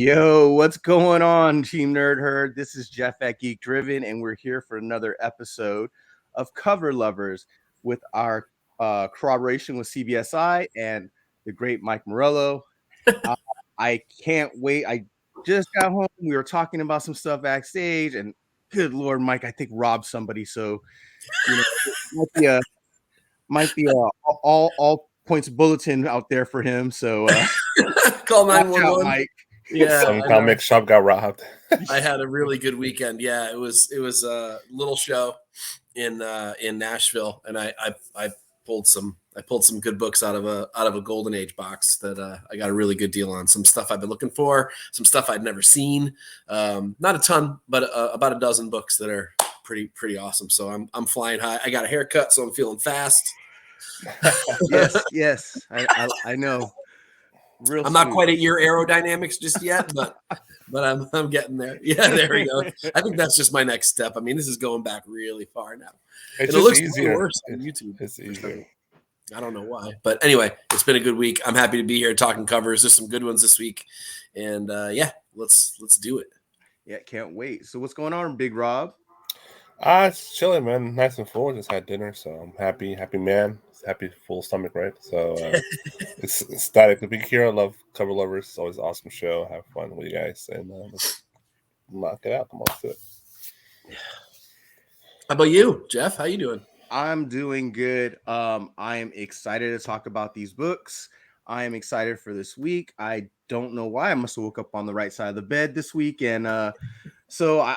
Yo, what's going on, Team Nerd Herd? This is Jeff at Geek Driven, and we're here for another episode of Cover Lovers with our collaboration with CBSI and the great Mike Morello. I can't wait. I just got home. We were talking about some stuff backstage, and good Lord, Mike, I think robbed somebody. So, it might be a all points bulletin out there for him. So, call watch out, 911. Mike. Yeah, some comic shop got robbed. I had a really good weekend. Yeah, it was a little show in Nashville, and I pulled some good books out of a Golden Age box that I got a really good deal on. Some stuff I've been looking for, some stuff I'd never seen. Not a ton, but about a dozen books that are pretty awesome. So I'm flying high. I got a haircut, so I'm feeling fast. Yes, I know. I'm not quite at your aerodynamics just yet, but I'm getting there. Yeah, there we go. I think that's just my next step. I mean, this is going back really far now. It's and it looks easier. Worse on YouTube. It's easier. I don't know why, but anyway, it's been a good week. I'm happy to be here talking covers. There's some good ones this week, and let's do it. Yeah, can't wait. So what's going on, Big Rob? It's chilling, man. Nice and full. Just had dinner, so I'm happy man. Happy, full stomach, right? So it's static. The big here. I love Cover Lovers. It's always an awesome show. Have fun with you guys, and let's knock it out. Come on to it. How about you, Jeff? How you doing? I'm doing good. I am excited to talk about these books. I am excited for this week. I don't know why. I must have woke up on the right side of the bed this week, and so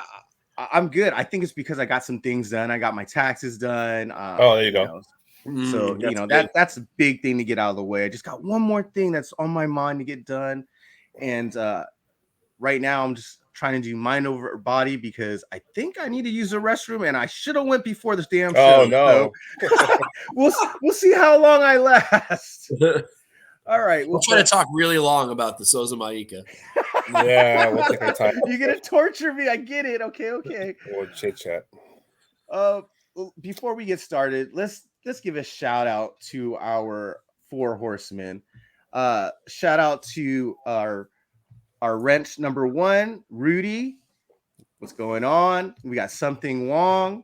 I'm good. I think it's because I got some things done. I got my taxes done. There you go. So that's a big thing to get out of the way. I just got one more thing that's on my mind to get done, and right now I'm just trying to do mind over body because I think I need to use the restroom, and I should have went before this damn show. Oh no! So we'll see how long I last. All right, we'll try to talk really long about the Souza Maika. Yeah, we'll take our time. You're gonna torture me. I get it. Okay. We'll chit chat. Before we get started, let's give a shout out to our 4 horsemen. Shout out to our wrench number 1, Rudy. What's going on? We got Something Wong,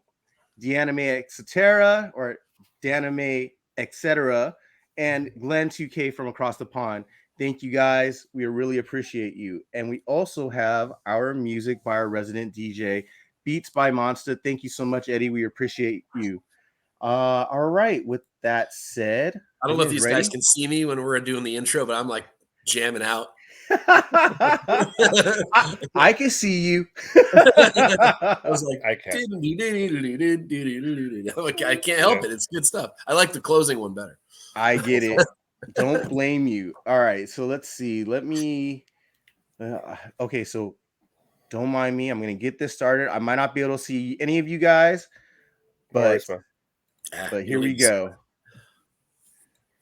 Deanime Etc. or Danime Etc. and Glenn 2K from across the pond. Thank you guys. We really appreciate you. And we also have our music by our resident DJ, Beats by Monster. Thank you so much, Eddie. We appreciate you. All right. With that said, I don't know if these guys can see me when we're doing the intro, but I'm like jamming out. I can see you. I was like, I can't help it. It's good stuff. I like the closing one better. I get it. Don't blame you. All right. So let's see. Let me. Okay. So don't mind me. I'm going to get this started. I might not be able to see any of you guys, but here we go.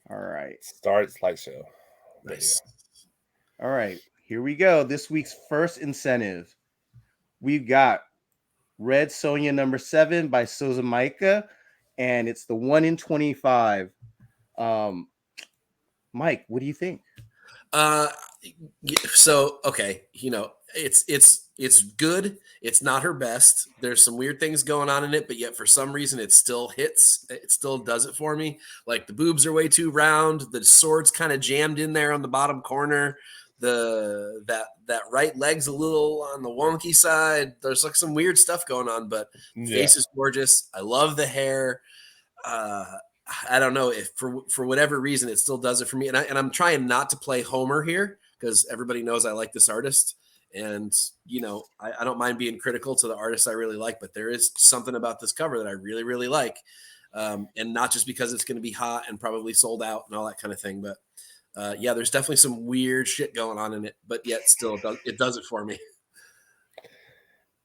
All right. Start slideshow. Nice. All right. Here we go. This week's first incentive. We've got Red Sonja number 7 by Souza Maika, and it's the 1 in 25. Mike, what do you think? So okay, it's good. It's not her best. There's some weird things going on in it, but yet for some reason it still hits. It still does it for me. Like the boobs are way too round. The sword's kind of jammed in there on the bottom corner. That right leg's a little on the wonky side. There's like some weird stuff going on, but face is gorgeous. I love the hair. I don't know if for whatever reason it still does it for me. And I'm trying not to play Homer here because everybody knows I like this artist. And, I don't mind being critical to the artists I really like, but there is something about this cover that I really, really like. And not just because it's going to be hot and probably sold out and all that kind of thing. But there's definitely some weird shit going on in it, but yet still it does it for me.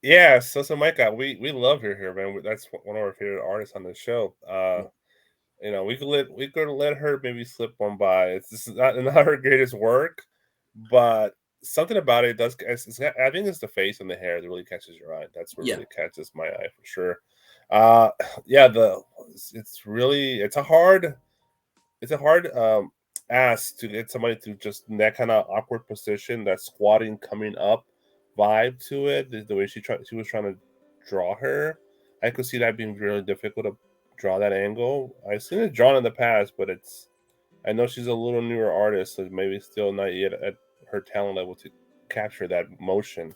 Yeah. So Micah, we love her here, man. That's one of our favorite artists on the show. We could let her maybe slip one by. This is not her greatest work, but something about it does. I think it's the face and the hair that really catches your eye. That's what really catches my eye for sure. It's a hard asked to get somebody to just in that kind of awkward position, that squatting coming up vibe to it, the way she was trying to draw her, I could see that being really difficult to draw that angle. I've seen it drawn in the past, but I know she's a little newer artist, so maybe still not yet at her talent level to capture that motion.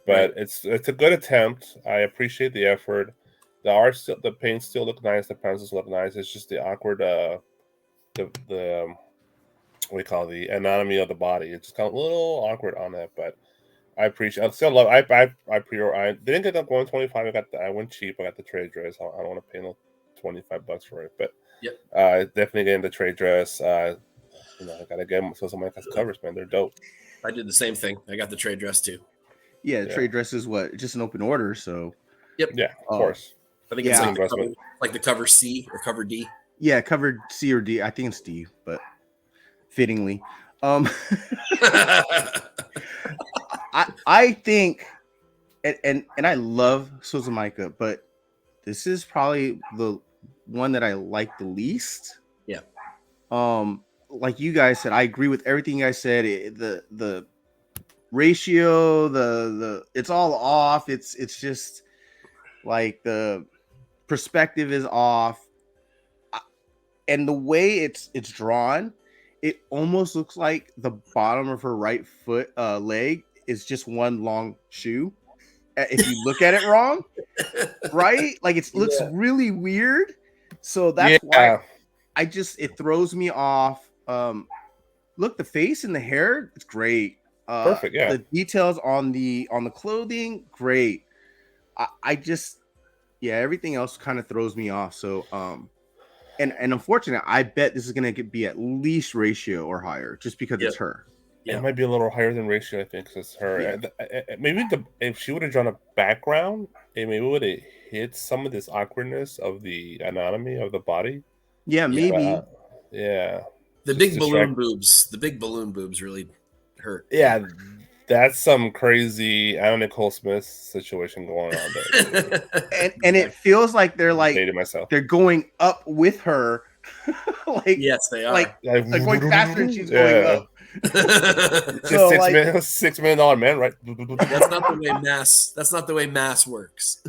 But it's a good attempt. I appreciate the effort. The art still, the paints still look nice. The pencils look nice. It's just the awkward, the what we call the anatomy of the body. It's just kind of a little awkward on that, but I appreciate. I still love. I pre-order. I didn't get that $125. I went cheap. I got the trade dress. I don't want to pay no $25 for it, but Yep. Definitely getting the trade dress. I gotta get them so somebody has covers, man. They're dope. I did the same thing. I got the trade dress too. Yeah, the trade dress is what? Just an open order, so. Yep. Yeah, of course. I think it's like the cover C or cover D. Yeah, covered C or D. I think it's D, but fittingly. I think, and I love Suzumaika, but this is probably the one that I like the least. Yeah. Like you guys said, I agree with everything you guys said. The ratio, the it's all off. It's just like the perspective is off, and the way it's drawn, it almost looks like the bottom of her right foot leg is just one long shoe. If you look at it wrong, right? Like it looks really weird. So that's why it throws me off. Look, the face and the hair, it's great. Perfect. Yeah. The details on the clothing, great. I just, everything else kind of throws me off. So, and unfortunately, I bet this is gonna be at least ratio or higher, just because it's her. Yeah, it might be a little higher than ratio. I think because it's her. Yeah. Maybe if she would have drawn a background, it maybe would have hit some of this awkwardness of the anatomy of the body. Yeah, maybe. The big balloon boobs. The big balloon boobs really hurt. Yeah, that's some crazy Nicole Smith situation going on there. and it feels like they're they're going up with her. Like yes, they are. Like going faster and she's going up. So $6 million man, right? That's not the way mass. That's not the way mass works.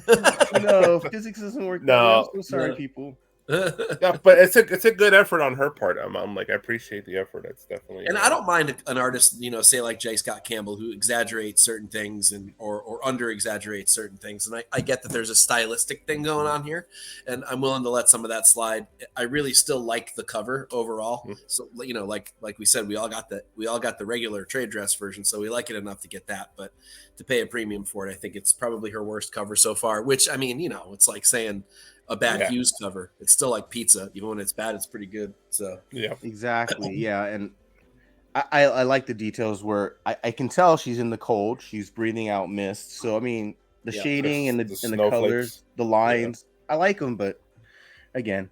No, physics doesn't work. No, I'm so sorry, people. Yeah, but it's a good effort on her part. I'm like, I appreciate the effort. It's definitely, and I don't mind an artist, say like J. Scott Campbell, who exaggerates certain things or under exaggerates certain things. And I get that there's a stylistic thing going on here, and I'm willing to let some of that slide. I really still like the cover overall. Mm-hmm. So like we said, we all got the regular trade dress version, so we like it enough to get that. But to pay a premium for it, I think it's probably her worst cover so far. Which I mean, it's like saying a bad Hughes cover. It's still like pizza. Even when it's bad, it's pretty good. So exactly. Yeah. And I like the details where I can tell she's in the cold. She's breathing out mist. So I mean the shading and the colors, the lines, I like them, but again,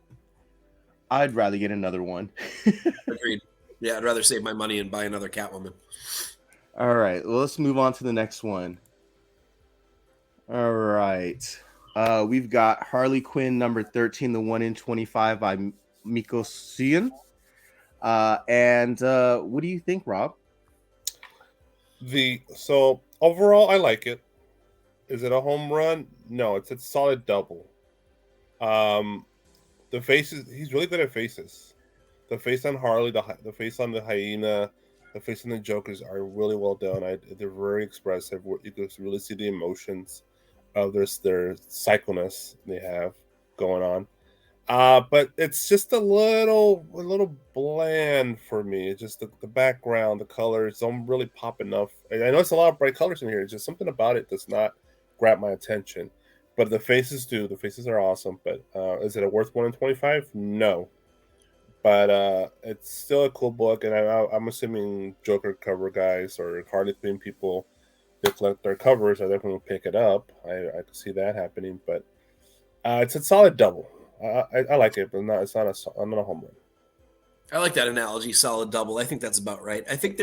I'd rather get another one. Agreed. Yeah, I'd rather save my money and buy another Catwoman. All right. Well, let's move on to the next one. All right. We've got Harley Quinn number 13, the 1 in 25 by Miko Suyin. And what do you think, Rob? So overall, I like it. Is it a home run? No, it's a solid double. The faces, he's really good at faces. The face on Harley, the face on the hyena, the face on the Jokers are really well done. They're very expressive. You can really see the emotions of their psychoness they have going on. But it's just a little bland for me. It's just the background, the colors don't really pop enough. I know it's a lot of bright colors in here. It's just something about it does not grab my attention. But the faces do. The faces are awesome. But is it a worth 1 in 25? No. But it's still a cool book, and I'm assuming Joker cover guys or Harley Quinn people, they collect their covers, I definitely will pick it up. I could see that happening, but it's a solid double. I like it, but it's not a home run. I like that analogy, solid double. I think that's about right. I think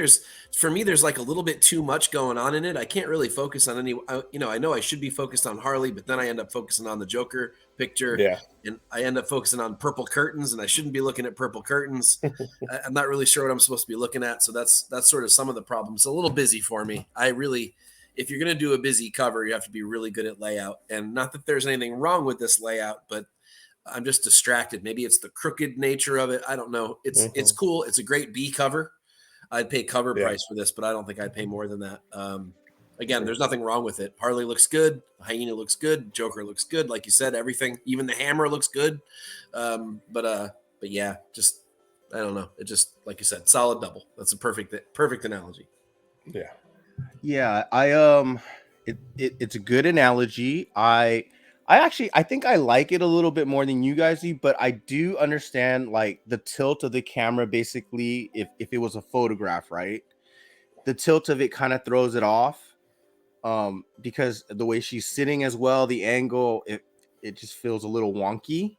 for me, there's like a little bit too much going on in it. I can't really focus on I know I should be focused on Harley, but then I end up focusing on the Joker picture, Yeah. and I end up focusing on purple curtains, and I shouldn't be looking at purple curtains. I'm not really sure what I'm supposed to be looking at. So that's sort of some of the problems. It's a little busy for me. If you're going to do a busy cover, you have to be really good at layout, and not that there's anything wrong with this layout, but I'm just distracted. Maybe it's the crooked nature of it. I don't know. It's cool. It's a great B cover. I'd pay cover price for this, but I don't think I'd pay more than that. Again, there's nothing wrong with it. Harley looks good. Hyena looks good. Joker looks good. Like you said, everything, even the hammer looks good. But yeah, just I don't know. It just like you said, solid double. That's a perfect analogy. Yeah. Yeah, it's a good analogy. I think I like it a little bit more than you guys do, but I do understand like the tilt of the camera. Basically, if it was a photograph, right, the tilt of it kind of throws it off, because the way she's sitting as well, the angle, it just feels a little wonky.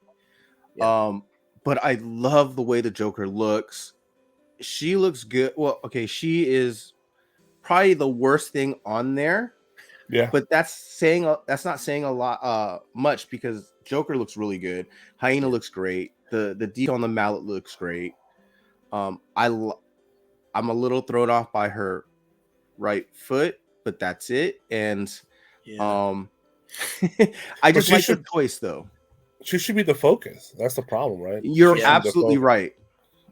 Yeah. But I love the way the Joker looks. She looks good. Well, okay, she is probably the worst thing on there. Yeah. But that's not saying a lot much, because Joker looks really good. Hyena looks great. The detail on the mallet looks great. I'm a little thrown off by her right foot, but that's it. And I just like the choice though. She should be the focus. That's the problem, right? You're absolutely right.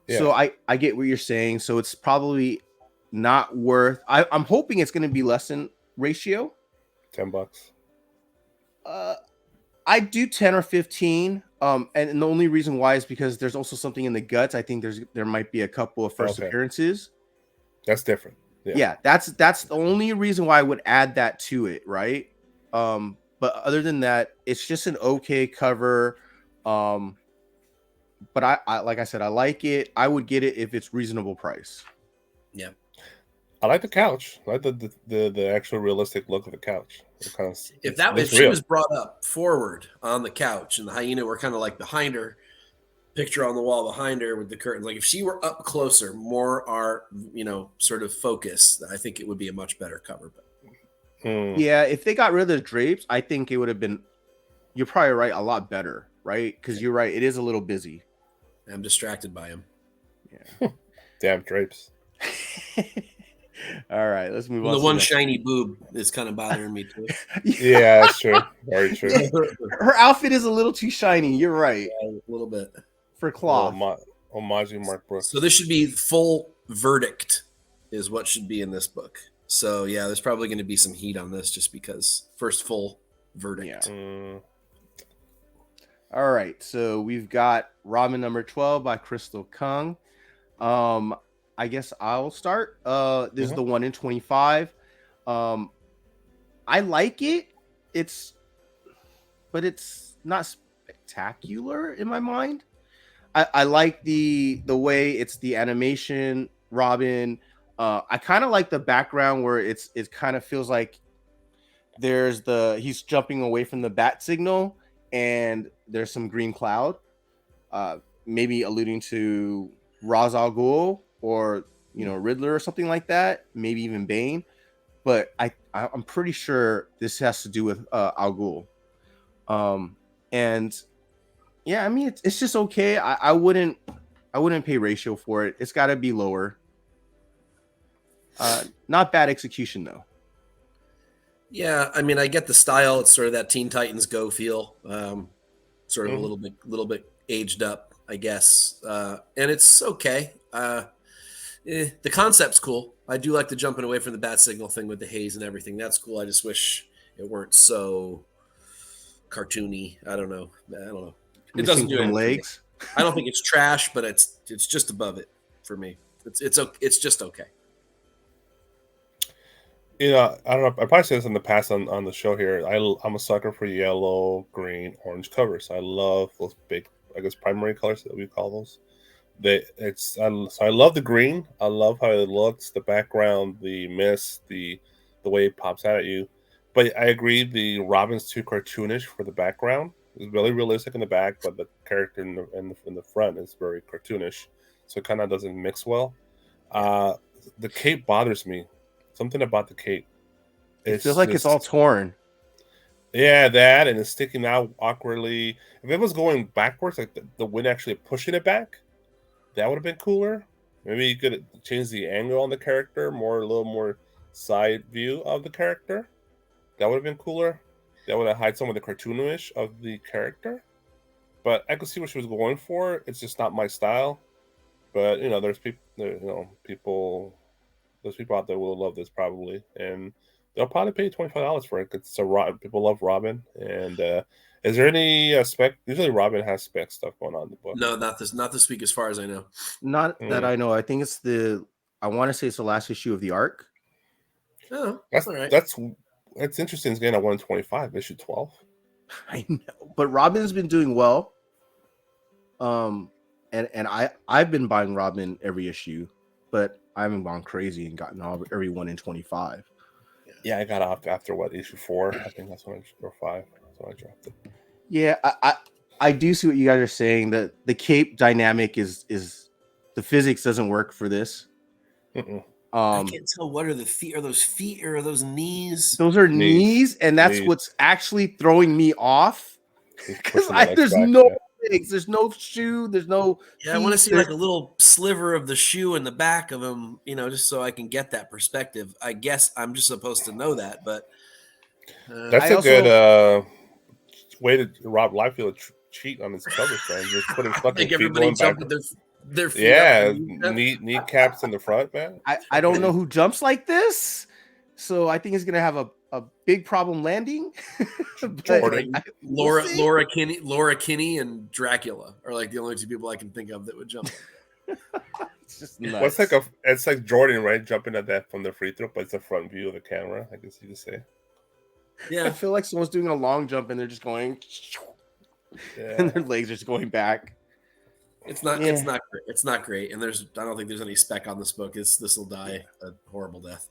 Yeah. So I get what you're saying. So it's probably not worth. I'm hoping it's going to be less than ratio. $10. I do 10 or 15. And the only reason why is because there's also something in the guts. I think there might be a couple of first appearances. That's different. Yeah, that's the only reason why I would add that to it, right? But other than that, it's just an okay cover. But I like I said, I like it. I would get it if it's reasonable price. Yeah. I like the couch. I like the actual realistic look of the couch. If she was brought up forward on the couch and the hyena were kind of like behind her, picture on the wall behind her with the curtains, like if she were up closer, more sort of focus, I think it would be a much better cover. But yeah, if they got rid of the drapes, I think it would have been. You're probably right, a lot better, right? Because you're right, it is a little busy. I'm distracted by him. Yeah. Damn drapes. All right, let's move on. The one shiny boob is kind of bothering me too. Yeah, that's true. Very true. Her outfit is a little too shiny. You're right. Yeah, a little bit. For cloth. Homage Mark Brooks. So this should be full verdict is what should be in this book. So yeah, there's probably going to be some heat on this just because first full verdict. Yeah. All right, so we've got Robin number 12 by Crystal Kung. I guess I'll start. This is the 1 in 25. I like it. But it's not spectacular in my mind. I like the way it's the animation, Robin. I kind of like the background where it kind of feels like he's jumping away from the bat signal and there's some green cloud, maybe alluding to Ra's al Ghul or Riddler or something like that, maybe even Bane. But I'm pretty sure this has to do with Al Ghul. And yeah, I mean it's just okay. I wouldn't pay ratio for it. It's got to be lower. Not bad execution though. Yeah, I mean I get the style. It's sort of that Teen Titans Go feel, sort of a little bit aged up, I guess. And it's okay. The concept's cool. I do like the jumping away from the bat signal thing with the haze and everything. That's cool. I just wish it weren't so cartoony. I don't know. It doesn't do anything. Legs. I don't think it's trash, but it's just above it for me. It's just okay. I don't know. I probably said this in the past on the show here. I'm a sucker for yellow, green, orange covers. I love those big, I guess, primary colors that we call those. So I love the green. I love how it looks, the background, the mist, the way it pops out at you. But I agree, the Robin's too cartoonish for the background. It's really realistic in the back, but the character in the front is very cartoonish. so it kind of doesn't mix well. The cape bothers me. Something about the cape. It feels like it's all torn. Yeah, that, and it's sticking out awkwardly. If it was going backwards, like the wind actually pushing it back, that would have been cooler. Maybe you could change the angle on the character, a little more side view of the character. That would have been cooler. That would have hide some of the cartoonish of the character. But I could see what she was going for. It's just not my style. But there's people, there's people out there who will love this probably, and they'll probably pay $25 for it. It's people love Robin. And is there any spec? Usually, Robin has spec stuff going on in the book. No, not this week, as far as I know. Not that I know. I think it's I want to say it's the last issue of the arc. Oh, that's all right. That's interesting. It's getting a 125, issue 12. I know, but Robin's been doing well. And I've been buying Robin every issue, but I haven't gone crazy and gotten every 1 in 25. Yeah, I got off after issue 4. I think that's when or 5. That's when I dropped it. Yeah, I do see what you guys are saying. That the cape dynamic is the physics doesn't work for this. I can't tell what are the feet. Are those feet or are those knees? Those are knees, and that's what's actually throwing me off. Because there's no legs, there's no shoe, there's no. Yeah, I want to see like a little sliver of the shoe in the back of him, just so I can get that perspective. I guess I'm just supposed to know that, but that's a good way to rob Liefeld cheat on his cover stand. Just put his fucking feet going back. Their feet kneecaps in the front, man. I don't know who jumps like this, so I think he's gonna have a big problem landing. Laura Kinney and Dracula are like the only two people I can think of that would jump. It's just nuts. It's like Jordan, right? Jumping at that from the free throw, but it's the front view of the camera, I guess you could say. Yeah, I feel like someone's doing a long jump and they're just going, and their legs are just going back. It's not great. It's not great, and I don't think there's any spec on this book. This will die a horrible death.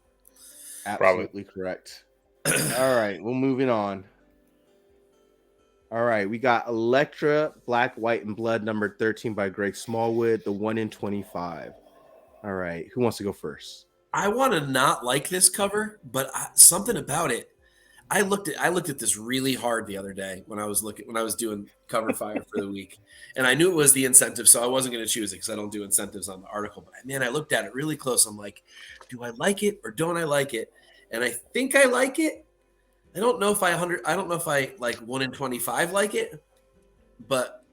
Absolutely correct. All right, we're moving on. All right, we got Electra, Black, White, and Blood, number 13 by Greg Smallwood, the 1 in 25. All right, who wants to go first? I want to not like this cover, but something about it. I looked at this really hard the other day when I was doing cover fire for the week, and I knew it was the incentive, so I wasn't going to choose it because I don't do incentives on the article. But man, I looked at it really close. I'm like, do I like it or don't I like it? And I think I like it. I don't know if I like 1 in 25 like it, but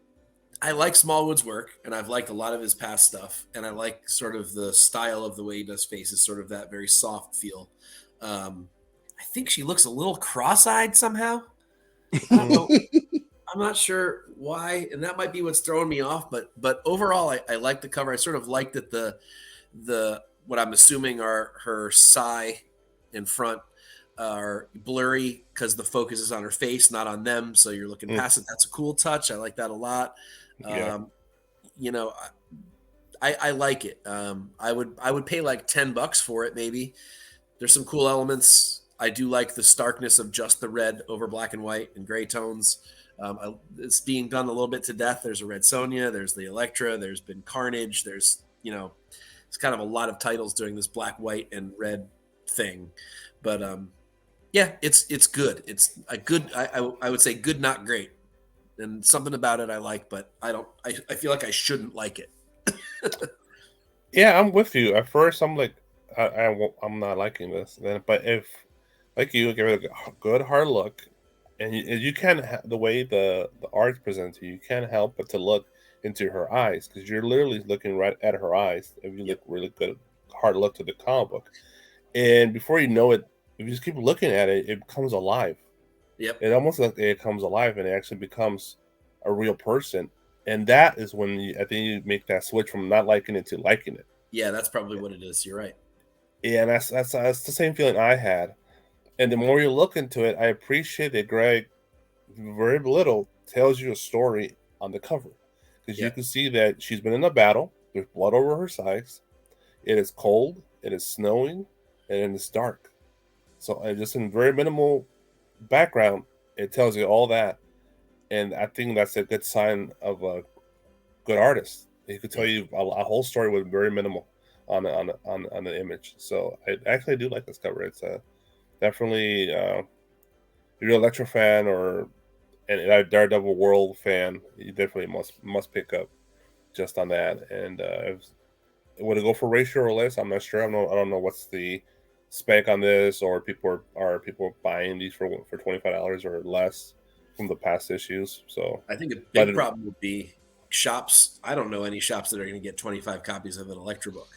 I like Smallwood's work, and I've liked a lot of his past stuff, and I like sort of the style of the way he does faces, sort of that very soft feel. I think she looks a little cross-eyed somehow. I don't know. I'm not sure why, and that might be what's throwing me off. But overall, I like the cover. I sort of like that the what I'm assuming are her sigh in front are blurry because the focus is on her face, not on them. So you're looking past it. That's a cool touch. I like that a lot. Yeah. I like it. I would pay like $10 for it. Maybe there's some cool elements. I do like the starkness of just the red over black and white and gray tones. It's being done a little bit to death. There's a Red Sonja. There's the Electra. There's been Carnage. There's, it's kind of a lot of titles doing this black, white, and red thing. But yeah, it's good. It's a good. I would say good, not great. And something about it I like, but I feel like I shouldn't like it. Yeah, I'm with you. At first, I'm like, I'm not liking this. But if, like you, give it a good hard look, and you can't the way the art's presented to you, you can't help but to look into her eyes because you're literally looking right at her eyes. If you look really good, hard look to the comic book, and before you know it, if you just keep looking at it, it becomes alive. Yep. It almost like it comes alive, and it actually becomes a real person. And that is when I think you make that switch from not liking it to liking it. Yeah, that's probably what it is. You're right. Yeah, and that's the same feeling I had. And the more you look into it, I appreciate that Greg, very little, tells you a story on the cover. Because you can see that she's been in a battle. There's blood over her sides. It is cold. It is snowing. And it's dark. So just in very minimal background, it tells you all that. And I think that's a good sign of a good artist. He could tell you a whole story with very minimal on the image. So I actually do like this cover. It's definitely if you're an Electra fan or a Daredevil World fan, you definitely must pick up just on that. And would it go for ratio or less? I'm not sure. I don't know what's the spec on this, or people are people buying these for $25 or less from the past issues. So I think a big problem would be shops. I don't know any shops that are going to get 25 copies of an Electra book.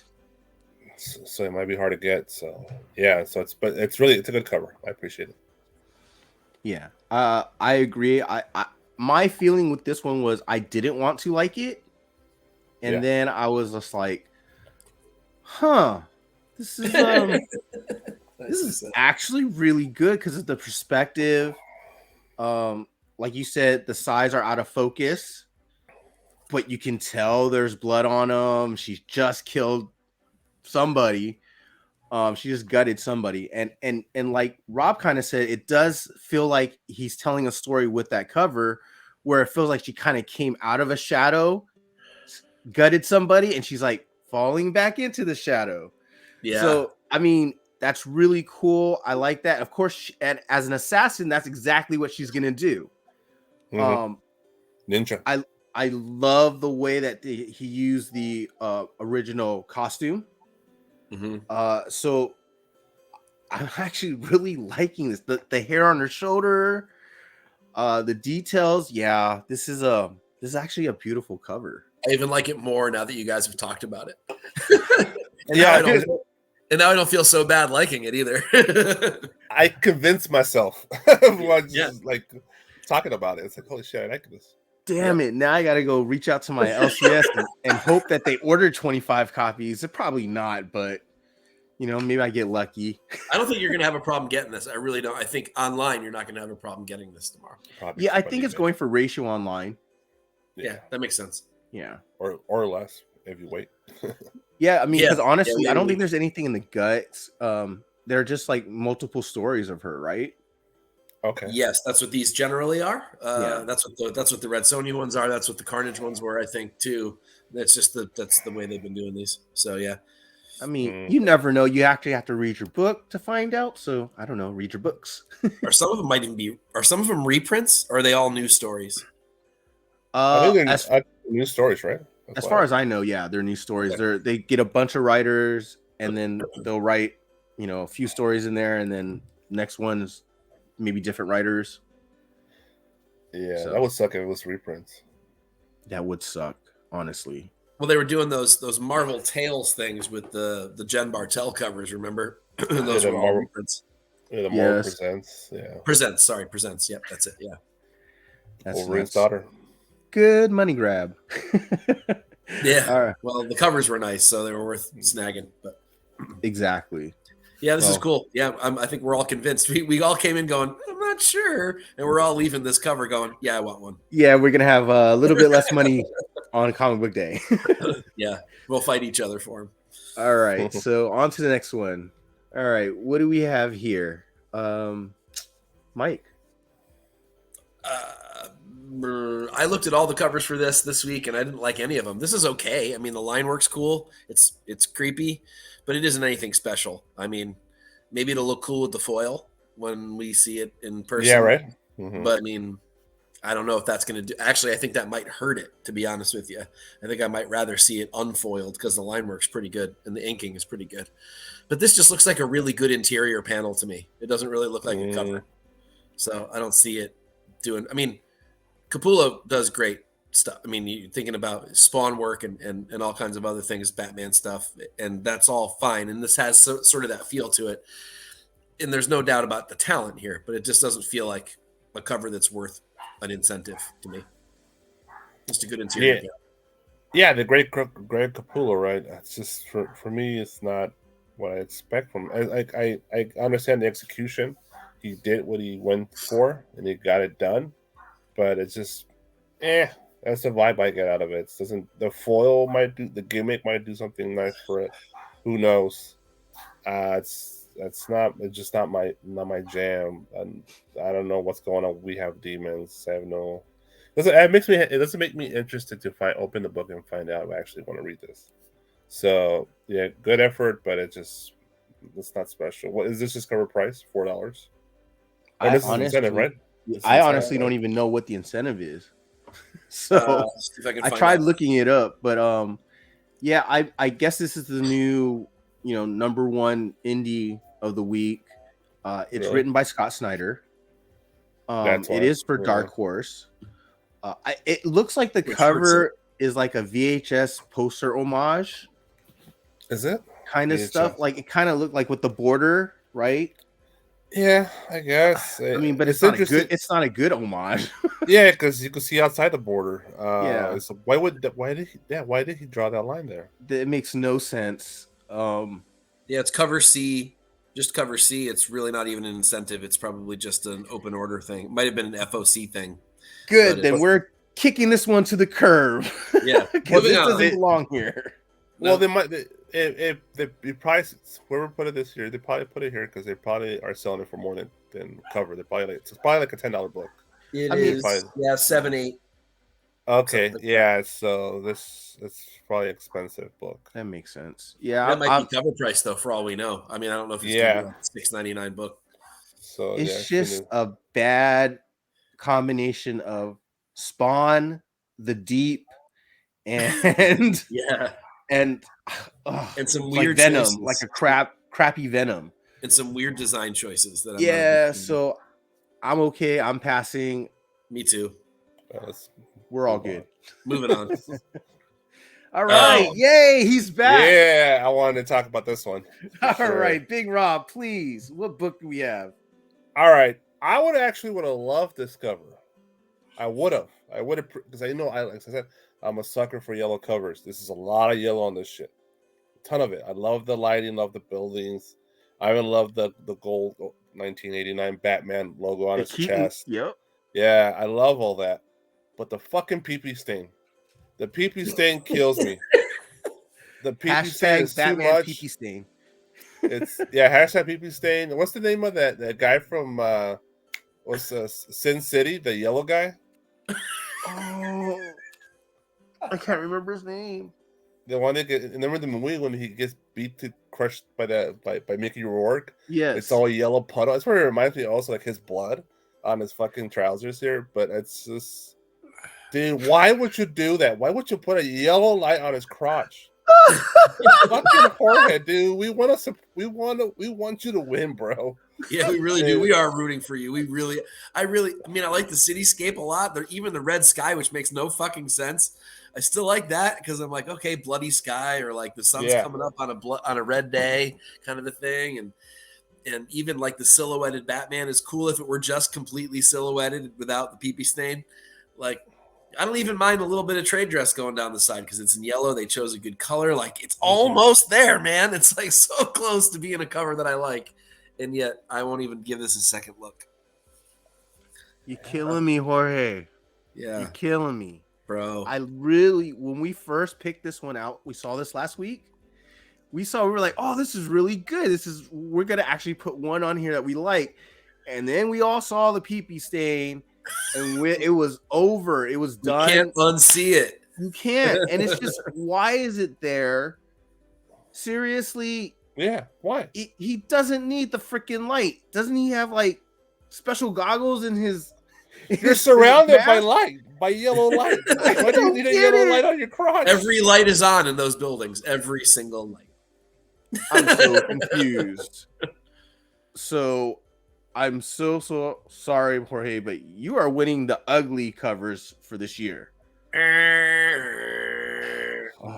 So it might be hard to get. So yeah, it's a good cover. I appreciate it. Yeah, I agree. I my feeling with this one was I didn't want to like it, and then I was just like, huh, this is this is actually really good because of the perspective. Like you said, the sides are out of focus, but you can tell there's blood on them. She's just killed somebody. She just gutted somebody, and like Rob kind of said, it does feel like he's telling a story with that cover, where it feels like she kind of came out of a shadow, gutted somebody, and she's like falling back into the shadow. Yeah. So I mean, that's really cool. I like that. Of course, and as an assassin, that's exactly what she's gonna do. Ninja. I love the way that he used the original costume. So I'm actually really liking this. The hair on her shoulder, the details. Yeah, this is actually a beautiful cover. I even like it more now that you guys have talked about it. And now I don't feel so bad liking it either. I convinced myself like talking about it. It's like, holy shit, I like this. Damn it. Now I got to go reach out to my LCS and hope that they order 25 copies. They're probably not, but maybe I get lucky. I don't think you're going to have a problem getting this. I really don't. I think online, you're not going to have a problem getting this tomorrow. Yeah, I think it's going for ratio online. Yeah, that makes sense. Yeah. Or less if you wait. Yeah, I mean, because honestly, I don't think there's anything in the guts. They're just like multiple stories of her, right? Okay. Yes, that's what these generally are. That's what the Red Sonja ones are. That's what the Carnage ones were, I think, too. That's the way they've been doing these. So yeah. I mean, you never know. You actually have to read your book to find out. So I don't know. Read your books. Or some of them might even be. Are some of them reprints? Or are they all new stories? I think they're new stories, right? As far as I know, yeah, they're new stories. Okay. They get a bunch of writers, and then they'll write, a few stories in there, and then next one is maybe different writers. Yeah, that would suck if it was reprints. That would suck, honestly. Well, they were doing those Marvel Tales things with the Jen Bartel covers. Remember? Those were all reprints. Yeah, the Marvel Presents. Yeah. Presents. Yep, that's it. Yeah. That's Wolverine's daughter. Good money grab. Yeah. All right. Well, the covers were nice, so they were worth snagging. But exactly. Yeah, this is cool. Yeah, I think we're all convinced. We all came in going, I'm not sure, and we're all leaving this cover going, yeah, I want one. Yeah, we're gonna have a little bit less money on Comic Book Day. Yeah, we'll fight each other for them. All right, so on to the next one. All right, what do we have here, Mike? I looked at all the covers for this week, and I didn't like any of them. This is okay. I mean, the line work's cool. It's creepy, but it isn't anything special. I mean, maybe it'll look cool with the foil when we see it in person. Yeah, right. But I mean, I don't know if that's going to do. Actually, I think that might hurt it. To be honest with you, I think I might rather see it unfoiled because the line work's pretty good and the inking is pretty good. But this just looks like a really good interior panel to me. It doesn't really look like a cover, so I don't see it doing. I mean, Capullo does great stuff. I mean, you're thinking about Spawn work and all kinds of other things, Batman stuff, and that's all fine. And this has sort of that feel to it. And there's no doubt about the talent here, but it just doesn't feel like a cover that's worth an incentive to me. Just a good interior. Yeah, the great Capullo, right? It's just for me, it's not what I expect from. I understand the execution. He did what he went for, and he got it done. But it's just, that's the vibe I get out of it. The foil might do, the gimmick might do something nice for it. Who knows? It's just not my jam. And I don't know what's going on. We have demons. I have no It doesn't make me interested to open the book and find out I actually want to read this. So yeah, good effort, but it's not special. What is this? Just cover price $4? Or this is incentive, right? I honestly don't even know what the incentive is. So I tried looking it up, but yeah, I guess this is the new number one indie of the week. It's written by Scott Snyder. It is for Dark Horse. It looks like the cover is like a VHS poster homage. Is it? Kind of stuff. Like it kind of looked like with the border, right? Yeah, I guess. I mean, but it's not a good. It's not a good homage. Yeah, because you can see outside the border. Yeah. So why did he draw that line there? It makes no sense. Yeah, it's cover C. Just cover C. It's really not even an incentive. It's probably just an open order thing. It might have been an FOC thing. Good. Then we're kicking this one to the curb. Yeah, because this doesn't belong here. Well, they might. If the price, whoever put it this year, they probably put it here because they probably are selling it for more than cover. It's probably like a $10 book. It is. Yeah, 7, 8. Okay, yeah. So it's probably an expensive book. That makes sense. Yeah, that might be cover price though, for all we know. I mean, I don't know if it's gonna be like $6.99 book. So it's just a bad combination of Spawn, The Deep, and and some weird Venom, choices. like a crappy Venom, and some weird design choices that so I'm okay. I'm passing. Me too. We're all good. Moving on. All right. Yay, he's back. Yeah, I wanted to talk about this one. All right, Big Rob, please. What book do we have? All right. I would have loved this cover. I would have because I know like I said, I'm a sucker for yellow covers. This is a lot of yellow on this shit. A ton of it. I love the lighting, love the buildings. I even love the gold 1989 Batman logo on his chest. Yep. Yeah, I love all that. But the fucking pee-pee stain. The pee-pee stain kills me. The pee-pee stain is Batman too much. Pee-pee stain. It's hashtag pee-pee stain. What's the name of that guy from Sin City, the yellow guy? Oh, I can't remember his name. The one that remember the movie when he gets beat to crushed by Mickey Rourke? Yes. It's all yellow puddle. That's where it reminds me also like his blood on his fucking trousers here. But it's just, dude, why would you do that? Why would you put a yellow light on his crotch? Fucking forehead, dude. We want you to win, bro. Yeah, we really do. We are rooting for you. I like the cityscape a lot. Even the red sky, which makes no fucking sense. I still like that because I'm like, okay, bloody sky, or like the sun's coming up on a red day, kind of a thing. And even like the silhouetted Batman is cool if it were just completely silhouetted without the pee-pee stain. Like, I don't even mind a little bit of trade dress going down the side because it's in yellow. They chose a good color. Like, it's almost there, man. It's like so close to being a cover that I like. And yet I won't even give this a second look. You're killing me, Jorge. Yeah. You're killing me. Bro. When we first picked this one out, we saw this last week. We were like, oh, this is really good. We're going to actually put one on here that we like. And then we all saw the pee-pee stain, and it was over. It was done. You can't unsee it. You can't. And it's just, why is it there? Seriously? Yeah, why? He doesn't need the freaking light. Doesn't he have like special goggles in his? You're surrounded by light, by yellow light. Why do you need a yellow light on your crotch? Every light is on in those buildings. Every single light. I'm so confused. So I'm so sorry, Jorge, but you are winning the ugly covers for this year.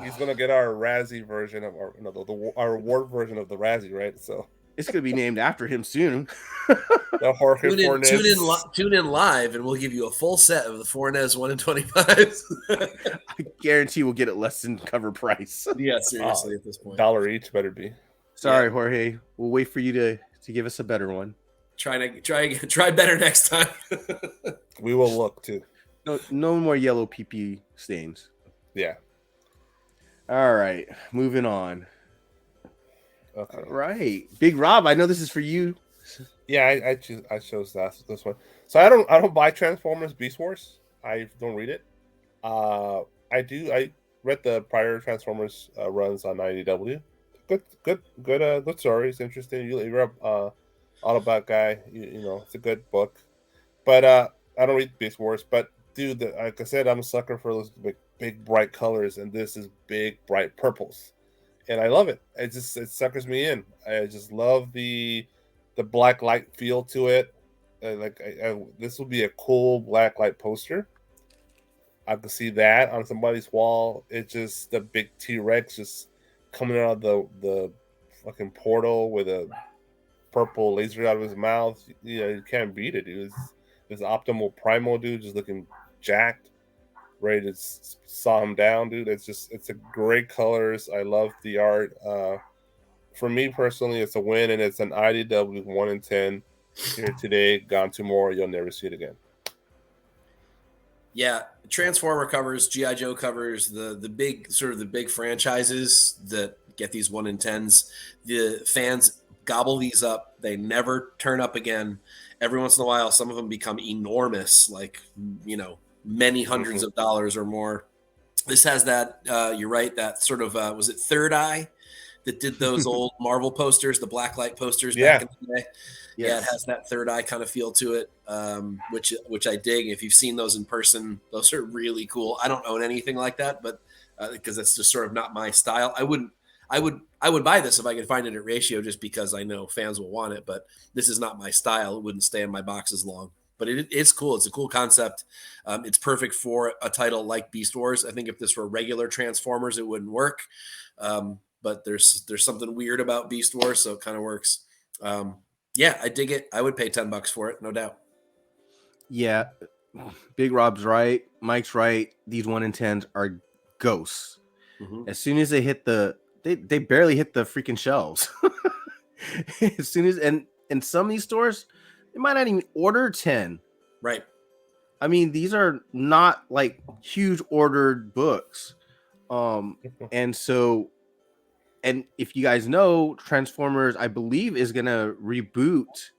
He's gonna get our Razzie version of our award version of the Razzie, right? So it's gonna be named after him soon. The Jorge tune in live, and we'll give you a full set of the Fornes 1 in 25s. I guarantee we'll get it less than cover price. Yeah, seriously, at this point, $1 each better be. Sorry, Jorge. We'll wait for you to give us a better one. Try better next time. We will look too. No more yellow pee-pee stains. Yeah. All right, moving on. Okay. All right, Big Rob. I know this is for you. Yeah, I chose this one. So I don't buy Transformers Beast Wars. I don't read it. I read the prior Transformers runs on IDW. Good story. It's interesting. You're a Autobot guy. You know, it's a good book. But I don't read Beast Wars. But dude, like I said, I'm a sucker for those big bright colors, and this is big bright purples, and I love it. It suckers me in. I just love the black light feel to it. This would be a cool black light poster. I could see that on somebody's wall. It's just the big T Rex just coming out of the fucking portal with a purple laser out of his mouth. You know, you can't beat it, dude. This Optimal Primal dude just looking jacked, ready to saw him down, dude. It's a great colors. I love the art. For me personally, it's a win, and it's an IDW 1 in 10. Here today, gone tomorrow. You'll never see it again. Yeah, Transformer covers, GI Joe covers, the big franchises that get these 1 in 10s. The fans gobble these up. They never turn up again. Every once in a while, some of them become enormous, like, you know, many hundreds of dollars or more. This has that. You're right. That sort of was it Third Eye that did those old Marvel posters, the blacklight posters back in the day. Yes. Yeah, it has that Third Eye kind of feel to it, which I dig. If you've seen those in person, those are really cool. I don't own anything like that, but because that's just sort of not my style. I would buy this if I could find it at Ratio, just because I know fans will want it. But this is not my style. It wouldn't stay in my box as long. But it's cool. It's a cool concept. It's perfect for a title like Beast Wars. I think if this were regular Transformers, it wouldn't work. But there's something weird about Beast Wars, so it kind of works. Yeah, I dig it. I would pay $10 for it, no doubt. Yeah, Big Rob's right. Mike's right. These 1 in 10s are ghosts. Mm-hmm. As soon as they hit they barely hit the freaking shelves. As soon as, and in some of these stores, they might not even order 10. Right. I mean, these are not like huge ordered books. And so, and if you guys know, Transformers, I believe, is going to reboot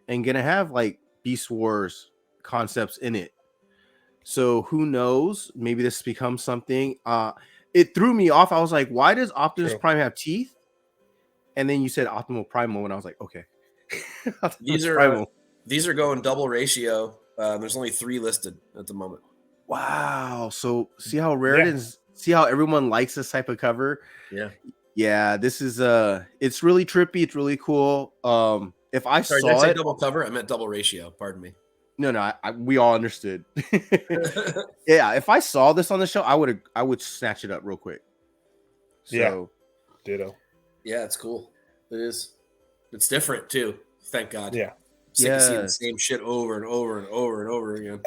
and going to have like Beast Wars concepts in it. So who knows? Maybe this becomes something. It threw me off. I was like, why does Optimus Prime have teeth? And then you said Optimal Primal, and I was like, okay. These are going double ratio. There's only 3 listed at the moment. Wow. So see how rare it is. See how everyone likes this type of cover. Yeah, this is it's really trippy. It's really cool. If I saw did I say it, double cover, I meant double ratio. Pardon me. No, we all understood. Yeah, if I saw this on the show, I would snatch it up real quick. So, yeah, ditto. Yeah, it's cool. It is. It's different too. Thank God. Yeah, sick of seeing the same shit over and over and over and over again.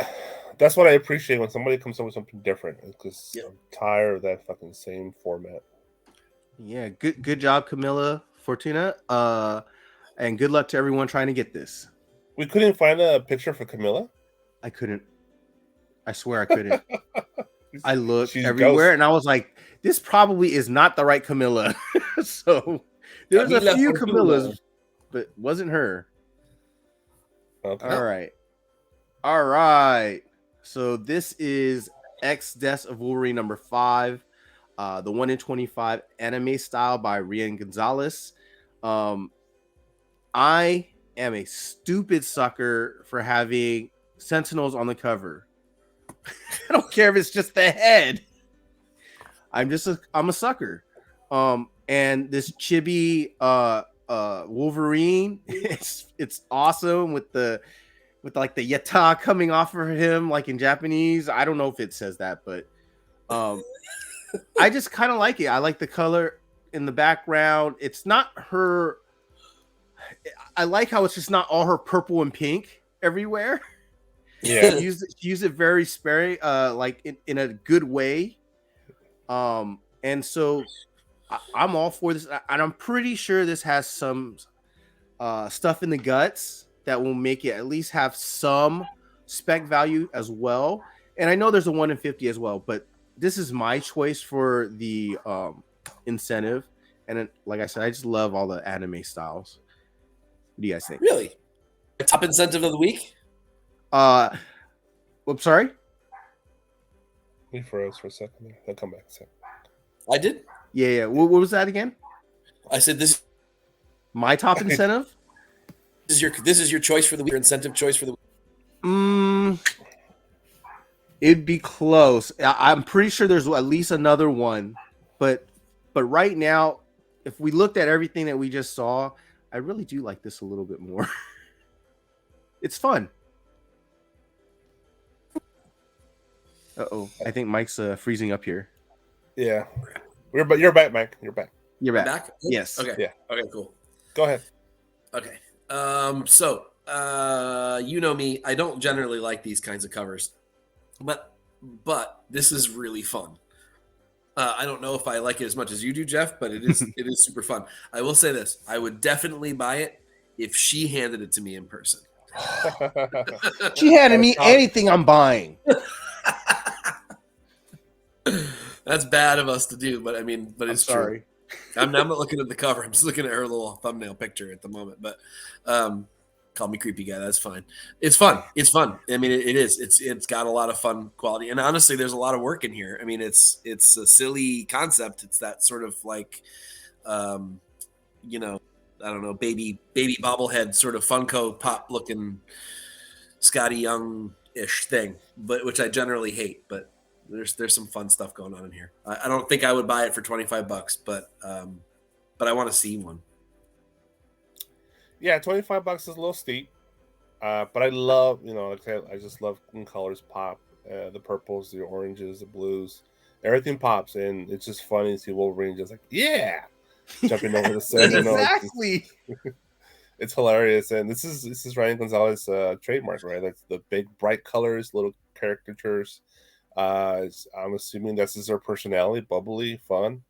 That's what I appreciate when somebody comes up with something different, because I'm tired of that fucking same format. Yeah, good job, Camilla Fortuna. And good luck to everyone trying to get this. We couldn't find a picture for Camilla? I couldn't. I swear I couldn't. I looked everywhere and I was like, this probably is not the right Camilla. So there's a few Camillas, but wasn't her. Okay. All right. So this is X Deaths of Wolverine number 5. The 1 in 25 anime style by Rian Gonzalez. I am a stupid sucker for having Sentinels on the cover. I don't care if it's just the head. I'm a sucker. And this chibi Wolverine, it's awesome with like the yata coming off of him, like in Japanese. I don't know if it says that, but I just kind of like it. I like the color in the background. It's not her. I like how it's just not all her purple and pink everywhere. Yeah, she used it very sparing, like in a good way. And so I'm all for this, and I'm pretty sure this has some stuff in the guts that will make it at least have some spec value as well. And I know there's a 1 in 50 as well, but this is my choice for the incentive. And like I said, I just love all the anime styles. What do you guys think? Really? Top incentive of the week? I'm sorry? We froze for a second there. They'll come back. So. I did. Yeah. What was that again? I said this My top incentive? is your choice for the week, your incentive choice for the week. It'd be close. I'm pretty sure there's at least another one, but right now, if we looked at everything that we just saw, I really do like this a little bit more. It's fun. Uh-oh. I think Mike's freezing up here. Yeah. You're back, Mike. You're back. You're back. Back? Yes. Okay. Yeah. Okay, cool. Go ahead. Okay. So you know me, I don't generally like these kinds of covers. But this is really fun. I don't know if I like it as much as you do, Jeff, but it is super fun. I will say this. I would definitely buy it if she handed it to me in person. She handed me anything I'm buying. That's bad of us to do, but I mean, but it's sorry. True. I'm not looking at the cover. I'm just looking at her little thumbnail picture at the moment. But call me creepy guy. That's fine. It's fun. It's fun. I mean, it is. It's got a lot of fun quality, and honestly, there's a lot of work in here. I mean, it's a silly concept. It's that sort of like, you know, I don't know, baby bobblehead sort of Funko Pop looking Scotty Young ish thing, but which I generally hate. But there's some fun stuff going on in here. I don't think I would buy it for $25, but I want to see one. Yeah, $25 is a little steep, but I love, like I just love when colors pop, the purples, the oranges, the blues, everything pops, and it's just funny to see Wolverine just like jumping over the set. Exactly. It's hilarious, and this is Ryan Gonzalez's trademark, right? That's the big bright colors, little caricatures. I'm assuming this is her personality, bubbly, fun,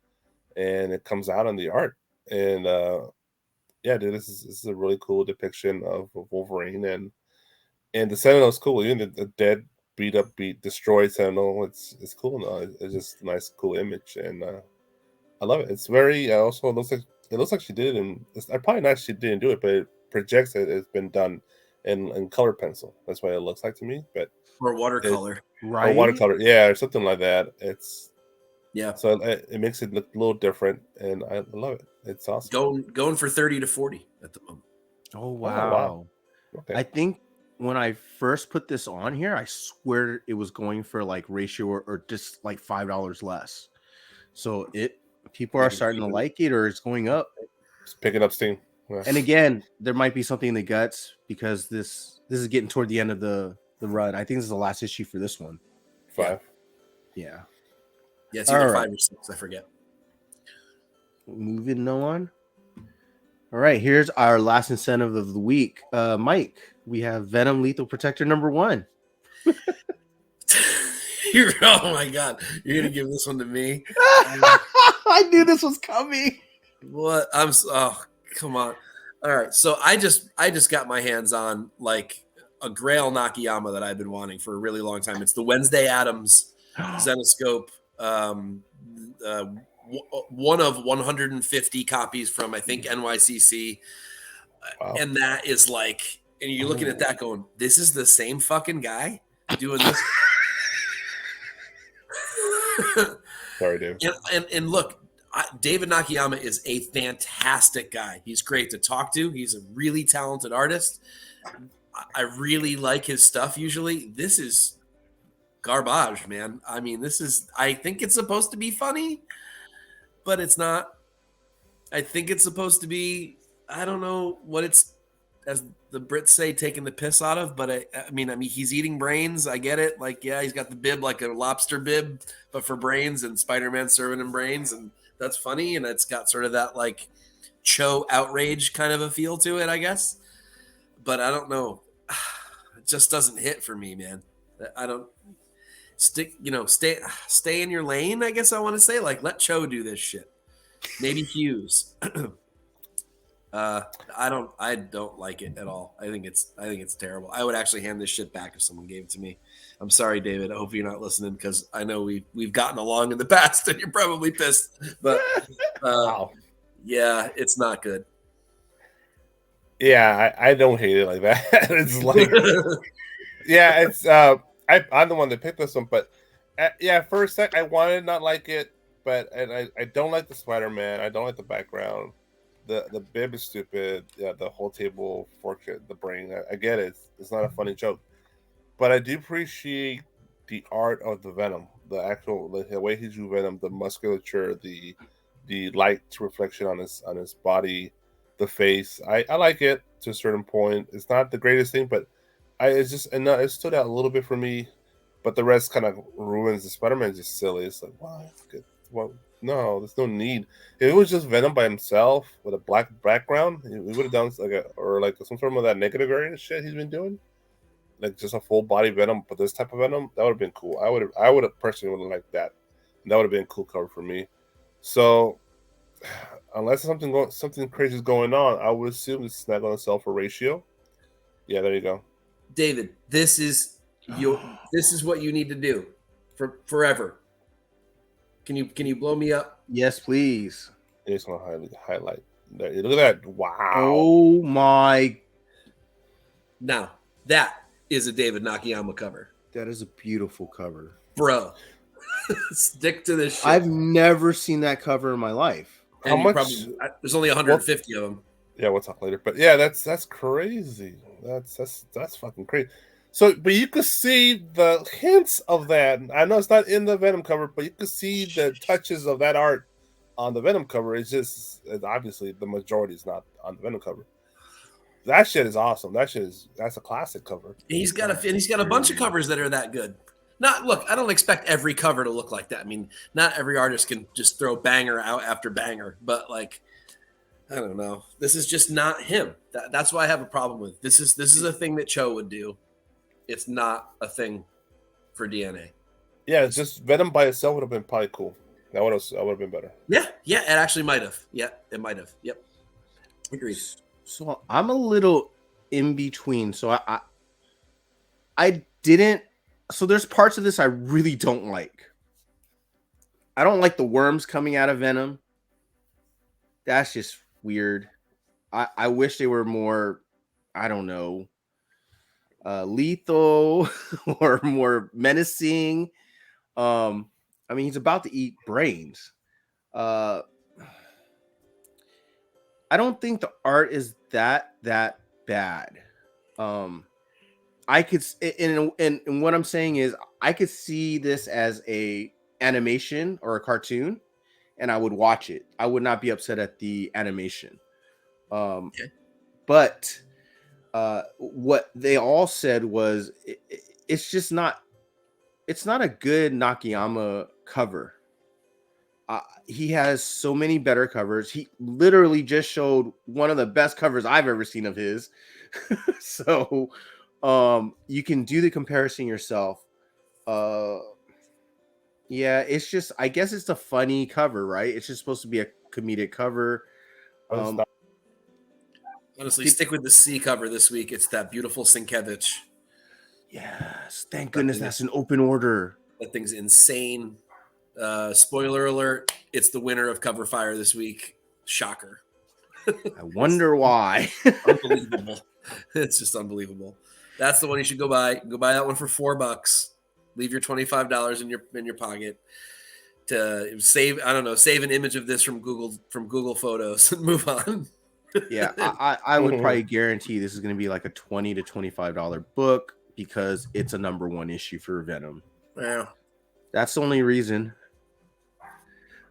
and it comes out on the art. And yeah, dude, this is a really cool depiction of Wolverine, and the Sentinel's cool. Even the dead, beat up, destroyed Sentinel. It's cool. No, it's just a nice, cool image, and I love it. It's very also it looks like she did it, and probably not she didn't do it, but it projects that it's been done in color pencil. That's what it looks like to me. But or watercolor, right? Or watercolor, yeah, or something like that. It's yeah. So it makes it look a little different, and I love it. It's awesome. Going for 30 to 40 at the moment. Oh wow. Okay. I think when I first put this on here, I swear it was going for like ratio or just like $5 less. So people are starting to like it, or it's going up. It's picking up steam. Yeah. And again, there might be something in the guts because this is getting toward the end of the run. I think this is the last issue for this one. 5. Yeah. Yeah, it's either 5 or 6. I forget. Moving on. All right, here's our last incentive of the week. Mike, we have Venom Lethal Protector number 1. Oh my god, you're gonna give this one to me? I knew this was coming. What? Come on. All right, so I just got my hands on like a Grail Nakayama that I've been wanting for a really long time. It's the Wednesday Addams Zenoscope, one of 150 copies from I think NYCC, Wow. and that is like, and you're looking at that going, this is the same fucking guy doing this. Sorry, Dave. And look, David Nakayama is a fantastic guy. He's great to talk to. He's a really talented artist. I really like his stuff usually. This is garbage, man. I mean, I think it's supposed to be funny, but it's not. I think it's supposed to be, I don't know what it's, as the Brits say, taking the piss out of, but I mean, he's eating brains. I get it. Like, yeah, he's got the bib like a lobster bib, but for brains, and Spider-Man serving him brains, and that's funny. And it's got sort of that like Cho outrage kind of a feel to it, I guess. But I don't know. It just doesn't hit for me, man. I don't stay in your lane. I guess I want to say, like, let Cho do this shit. Maybe Hughes. I don't like it at all. I think it's terrible. I would actually hand this shit back if someone gave it to me. I'm sorry, David. I hope you're not listening, because I know we've gotten along in the past and you're probably pissed. But Wow. Yeah, it's not good. Yeah, I don't hate it like that. It's like, yeah, it's I'm the one that picked this one, but Yeah, first I wanted to not like it, but I don't like the Spider-Man. I don't like the background. The bib is stupid. Yeah, the whole table fork the brain. I get it. It's not a funny joke, but I do appreciate the art of the Venom, the actual the way he drew Venom, the musculature, the light reflection on his body, the face. I like it to a certain point. It's not the greatest thing, but it's just it stood out a little bit for me. But the rest kind of ruins the Spider-Man. Just silly. It's like, wow, that's good. Well, no, there's no need. If it was just Venom by himself with a black background, he would have done like some sort of that negative variant shit he's been doing, like just a full body Venom, but this type of Venom that would have been cool. I would have personally would have liked that. That would have been a cool cover for me. So unless something crazy is going on, I would assume this is not going to sell for ratio. Yeah, there you go. David, this is what you need to do for forever. Can you blow me up? Yes, please. I just want to highlight. There, look at that! Wow. Oh my! Now that is a David Nakayama cover, That is a beautiful cover, bro. Stick to this shit. I've never seen that cover in my life. And How much? There's only 150 of them. Yeah, we'll talk later. But yeah, that's crazy. That's fucking crazy. So, but you could see the hints of that. I know it's not in the Venom cover, but you could see the touches of that art on the Venom cover. It's obviously the majority is not on the Venom cover. That shit is awesome. That's a classic cover. He's got a bunch of covers that are that good. Look, I don't expect every cover to look like that. I mean, not every artist can just throw banger out after banger, but like, I don't know. This is just not him. That's why I have a problem with this. Is a thing that Cho would do. It's not a thing for DNA. Yeah, it's just Venom by itself would have been probably cool. That would have been better. Yeah, it actually might have. Yeah, it might have. Yep, agreed. So I'm a little in between. So I didn't. So there's parts of this I really don't like. I don't like the worms coming out of Venom. That's just weird. I wish they were more, I don't know, lethal or more menacing. I mean, he's about to eat brains. I don't think the art is that bad. I could, and what I'm saying is, I could see this as a animation or a cartoon, and I would watch it. I would not be upset at the animation. Okay. But what they all said was, it's just not. It's not a good Nakayama cover. He has so many better covers. He literally just showed one of the best covers I've ever seen of his. So you can do the comparison yourself. Yeah, it's just, I guess it's a funny cover, right? It's just supposed to be a comedic cover. Honestly, stick with the C cover this week. It's that beautiful Sienkiewicz. Yes, thank goodness that's an open order. That thing's insane. Spoiler alert, it's the winner of Cover Fire this week. Shocker. I wonder why. Unbelievable. It's just unbelievable. That's the one you should go buy. Go buy that one for $4. Leave your $25 in your pocket to save. I don't know. Save an image of this from Google Photos and move on. Yeah, I would probably guarantee this is going to be like a $20 to $25 book because it's a #1 issue for Venom. Yeah, that's the only reason.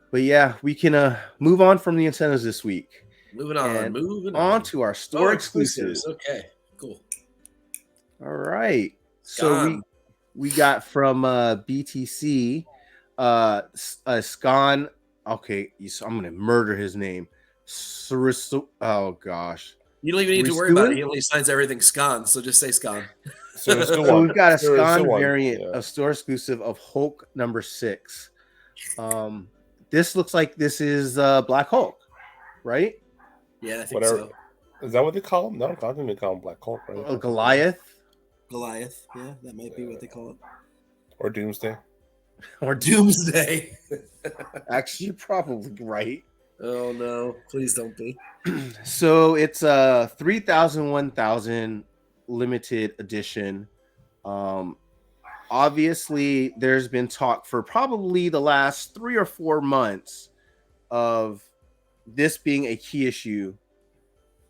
But yeah, we can move on from the incentives this week. Moving on to our store exclusives. Okay, cool. All right. So we got from BTC Scan. Okay, so I'm gonna murder his name. Oh gosh. You don't even need to worry about it. He only signs everything Scan, so just say Scan. So we've got a Scan variant, a store exclusive of Hulk #6. This looks like this is Black Hulk, right? Yeah, I think so. Is that what they call him? No, I think they call him Black Hulk, right? Goliath. Yeah, that might be what they call it. Or Doomsday. Or Doomsday. Actually, you're probably right. Oh no, please don't be. So it's a 3,000 1,000 limited edition. obviously there's been talk for probably the last 3 or 4 months of this being a key issue.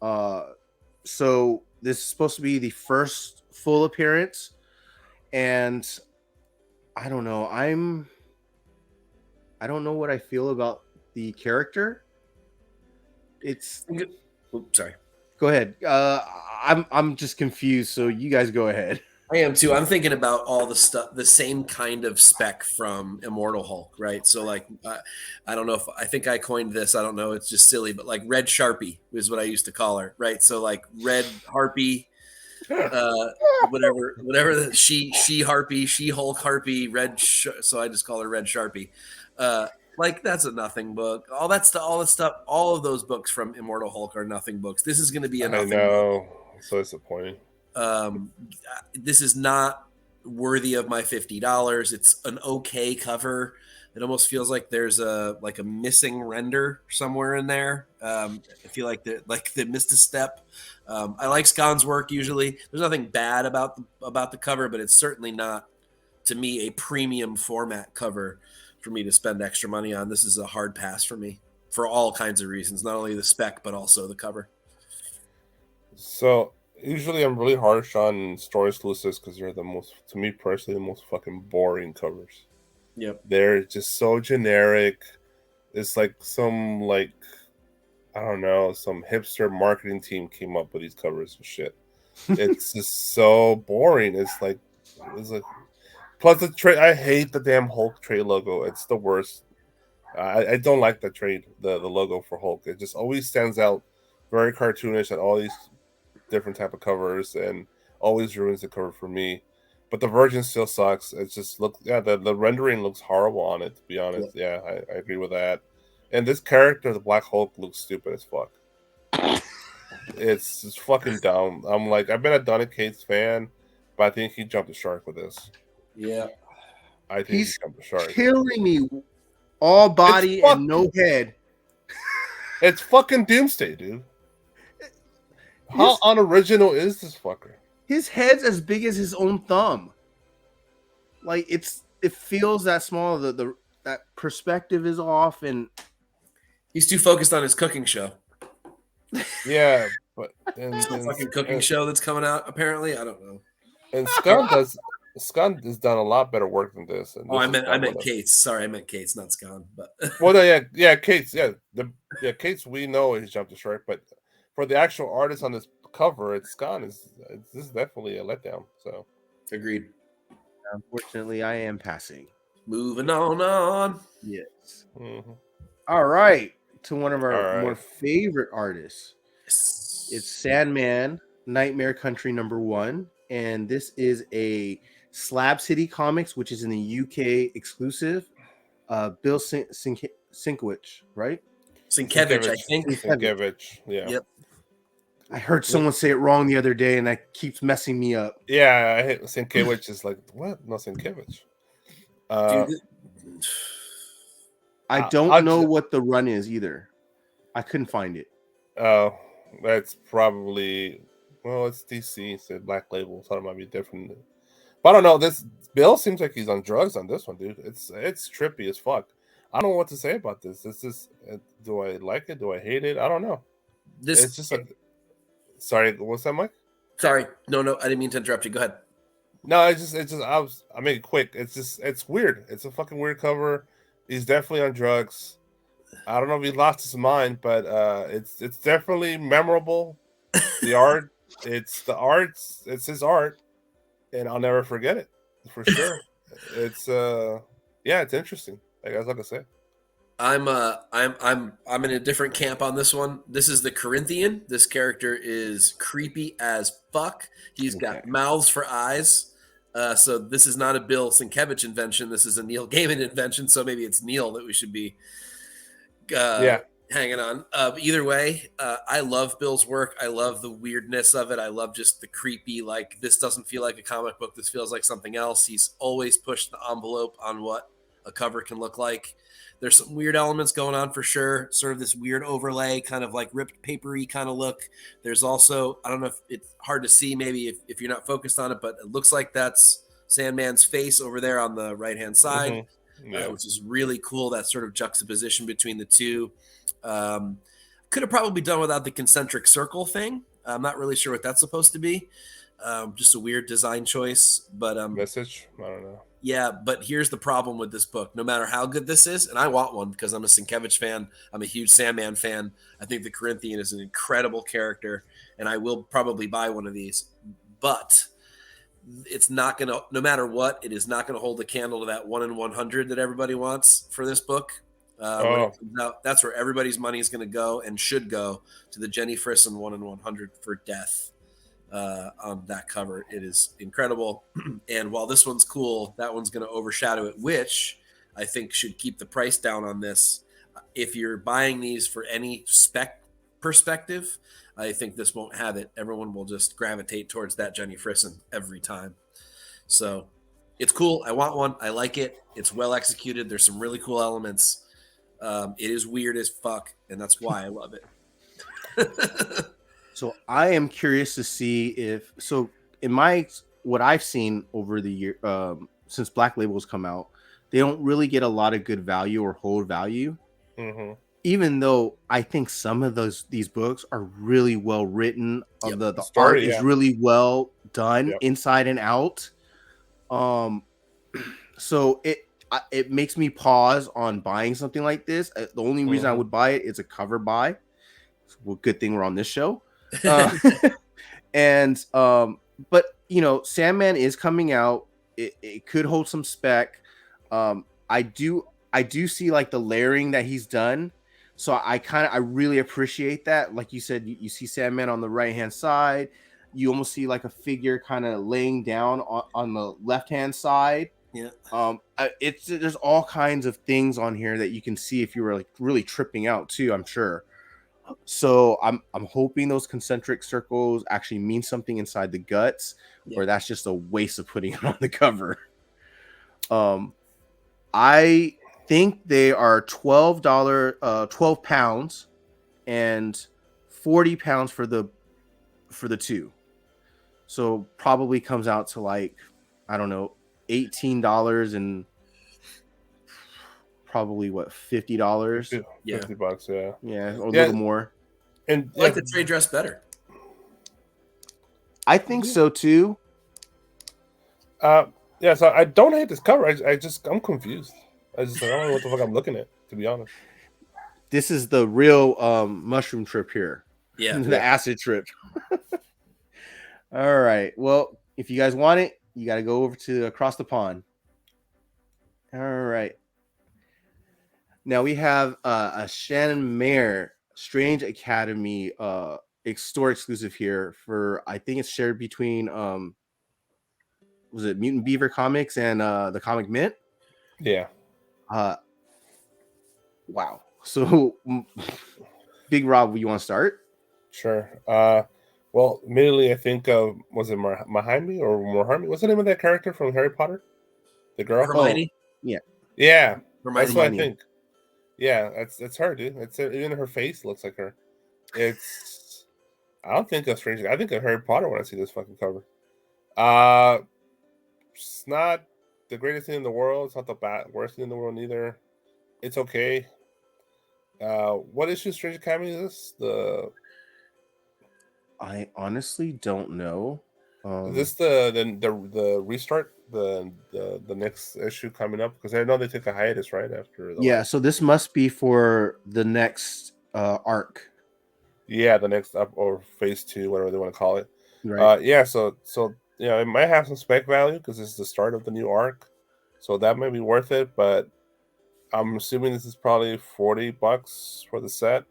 So this is supposed to be the first full appearance, and I don't know. I don't know what I feel about the character. It's Oops, sorry. Go ahead. I'm just confused, so you guys go ahead. I am too. I'm thinking about all the stuff, the same kind of spec from Immortal Hulk, right? So, like, I don't know if I think I coined this. I don't know. It's just silly, but like Red Sharpie is what I used to call her, right? So, like Red Harpy, whatever the she Harpy, she Hulk Harpy, so I just call her Red Sharpie. Like that's a nothing book. All that stuff, all of those books from Immortal Hulk are nothing books. This is going to be a nothing book. So disappointing. This is not worthy of my $50. It's an okay cover. It almost feels like there's a missing render somewhere in there. I feel like they missed a step. I like Scon's work usually. There's nothing bad about the cover, but it's certainly not, to me, a premium format cover for me to spend extra money on. This is a hard pass for me for all kinds of reasons, not only the spec but also the cover. So usually I'm really harsh on story exclusives because they're the most, to me personally, the most fucking boring covers. Yep. They're just so generic. It's like some I don't know, some hipster marketing team came up with these covers and shit. It's just so boring. It's like plus the trade. I hate the damn Hulk trade logo. It's the worst. I don't like the trade, the logo for Hulk. It just always stands out, very cartoonish at all these different type of covers, and always ruins the cover for me. But the version still sucks. It's just the rendering looks horrible on it, to be honest. Yeah, I agree with that. And this character, the Black Hulk, looks stupid as fuck. It's just fucking dumb. I'm like, I've been a Donny Cates fan, but I think he jumped the shark with this. Yeah. I think he jumped the shark. Killing me. All body and no head. It's fucking Doomsday, dude. How unoriginal is this fucker? His head's as big as his own thumb. Like it feels that small. That perspective is off, and he's too focused on his cooking show. Yeah, but fucking cooking show that's coming out. Apparently, I don't know. And Scon has done a lot better work than this. And I meant Cates. Sorry, I meant Cates, not Scon. But well, no, yeah, Cates. Yeah, Cates. We know he jumped the shark, but for the actual artist on this cover, it's Scon. This is definitely a letdown. So, agreed. Unfortunately, I am passing. Moving on. Yes. Mm-hmm. All right, to one of our more favorite artists. Yes. It's Sandman Nightmare Country #1, and this is a Slab City Comics, which is in the UK exclusive. Bill Sienkiewicz, right? Sienkiewicz, I think. Sienkiewicz, yeah. Yep. I heard someone say it wrong the other day, and that keeps messing me up. Yeah, I hate Sienkiewicz. Is like, what? No, Sienkiewicz. I don't know what the run is either. I couldn't find it. Oh, that's probably, well, it's DC. It's a Black Label, so it might be different. But I don't know. This Bill seems like he's on drugs on this one, dude. It's trippy as fuck. I don't know what to say about this. This is, do I like it? Do I hate it? I don't know. It's just sorry, what's that, Mike? Sorry, no, I didn't mean to interrupt you. Go ahead. No, I made it quick. It's weird. It's a fucking weird cover. He's definitely on drugs. I don't know if he lost his mind, but it's definitely memorable. The art, it's his art, and I'll never forget it for sure. It's it's interesting. Like I say. I'm in a different camp on this one. This is the Corinthian. This character is creepy as fuck. He's got mouths for eyes. So this is not a Bill Sienkiewicz invention. This is a Neil Gaiman invention. So maybe it's Neil that we should be hanging on. Either way, I love Bill's work. I love the weirdness of it. I love just the creepy, like, this doesn't feel like a comic book. This feels like something else. He's always pushed the envelope on what a cover can look like. There's some weird elements going on for sure. Sort of this weird overlay, kind of like ripped papery kind of look. There's also, I don't know if it's hard to see maybe if you're not focused on it, but it looks like that's Sandman's face over there on the right-hand side, Yeah. which is really cool. That sort of juxtaposition between the two. Could have probably done without the concentric circle thing. I'm not really sure what that's supposed to be. Just a weird design choice, but Message. I don't know. yeah, but here's the problem with this book. No matter how good this is, and I want one because I'm a Sienkiewicz fan. I'm a huge Sandman fan. I think the Corinthian is an incredible character, and I will probably buy one of these. But it's not going to, no matter what, it is not going to hold a candle to that 1 in 100 that everybody wants for this book. When it comes out, that's where everybody's money is going to go and should go, to the Jenny Frisson 1 in 100 for death. On that cover, it is incredible. And while this one's cool, that one's going to overshadow it, which I think should keep the price down on this. If you're buying these for any spec perspective, I think this won't have it. Everyone will just gravitate towards that Jenny Frisson every time. So it's cool. I want one. I like it. It's well executed. There's some really cool elements. It is weird as fuck, and that's why I love it. So I am curious to see if, so in what I've seen over the year, since Black Labels come out, they don't really get a lot of good value or hold value. Mm-hmm. Even though I think some of these books are really well written. Yep. The Story, art yeah. is really well done, Yep. inside and out. So it makes me pause on buying something like this. The only reason I would buy it is a cover buy. Well, good thing we're on this show. And but you know, Sandman is coming out. It could hold some spec. I do see like the layering that he's done. So I really appreciate that. Like you said, you see Sandman on the right hand side. You almost see like a figure kind of laying down on the left hand side. Yeah. There's all kinds of things on here that you can see if you were like really tripping out too, I'm sure. So I'm hoping those concentric circles actually mean something inside the guts, or that's just a waste of putting it on the cover. I think they are $12, 12 pounds, and 40 pounds for the two. So probably comes out to like, I don't know, $18 and probably what, $50? Yeah. $50, yeah. Yeah, or a little more. And I like the trade dress better. I think so too. Yeah, so I don't hate this cover. I'm confused. I don't know what the fuck I'm looking at, to be honest. This is the real mushroom trip here. Yeah. The acid trip. All right. Well, if you guys want it, you got to go over to Across the Pond. All right. Now we have a Shannon Mayer Strange Academy store exclusive here for, I think it's shared between was it Mutant Beaver Comics and the Comic Mint? Yeah. Wow. So Big Rob, you want to start? Sure. Well, immediately I think of, was it Mahimi or Mohammed? What's the name of that character from Harry Potter? The girl? Hermione? Yeah. Yeah. Hermione. That's what I think. Yeah, that's her, dude. It's even her face looks like her. I don't think of Strange. I think of Harry Potter when I see this fucking cover. It's not the greatest thing in the world. It's not the worst thing in the world either. It's okay. What issue Strange Academy is this? I honestly don't know. Is this the restart, the next issue coming up? Because I know they took a hiatus right after. So this must be for the next arc. Yeah, the next up, or phase 2, whatever they want to call it. Right. So it might have some spec value because this is the start of the new arc, so that may be worth it. But I'm assuming this is probably $40 for the set,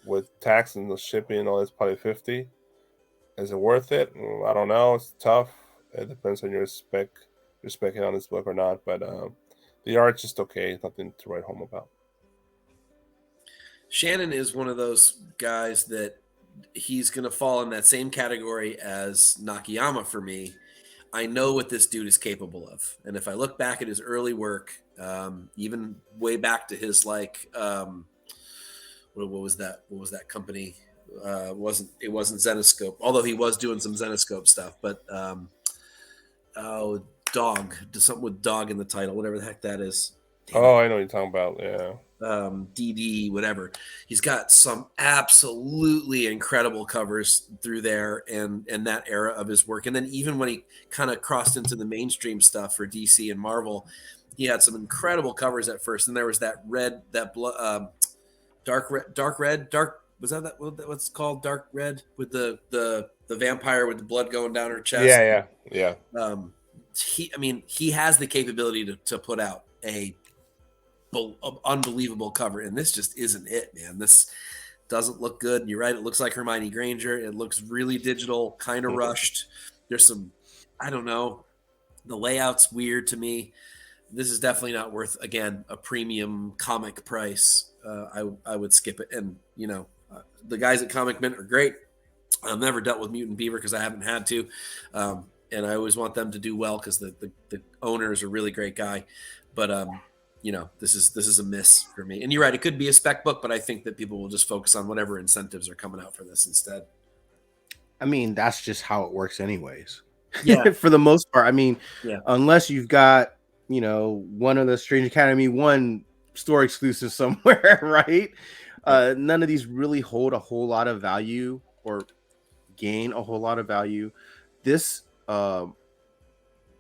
with tax and the shipping and all that's probably $50. Is it worth it? I don't know. It's tough. It depends on your specking on this book or not. But the art's just okay. Nothing to write home about. Shannon is one of those guys that he's going to fall in that same category as Nakayama for me. I know what this dude is capable of. And if I look back at his early work, even way back to his what was that? What was that company? It wasn't Zenoscope, although he was doing some Zenoscope stuff, but oh, dog. Something with dog in the title, whatever the heck that is. Damn Oh, I know what you're talking about. Yeah. DD, whatever. He's got some absolutely incredible covers through there and that era of his work. And then even when he kind of crossed into the mainstream stuff for DC and Marvel, he had some incredible covers at first. And there was that red, that dark red, was that what's called dark red with the vampire with the blood going down her chest. Yeah. He has the capability to put out a unbelievable cover, and this just isn't it, man. This doesn't look good. You're right, it looks like Hermione Granger. It looks really digital, kind of rushed. There's some, I don't know, the layout's weird to me. This is definitely not worth, again, a premium comic price. I would skip it. And the guys at Comic Mint are great. I've never dealt with Mutant Beaver because I haven't had to, and I always want them to do well because the owner is a really great guy. But this is a miss for me. And you're right, it could be a spec book, but I think that people will just focus on whatever incentives are coming out for this instead. I mean, that's just how it works anyways. Yeah. For the most part. I mean, Yeah. Unless you've got, one of the Strange Academy 1 store exclusives somewhere, right? None of these really hold a whole lot of value or gain a whole lot of value. This it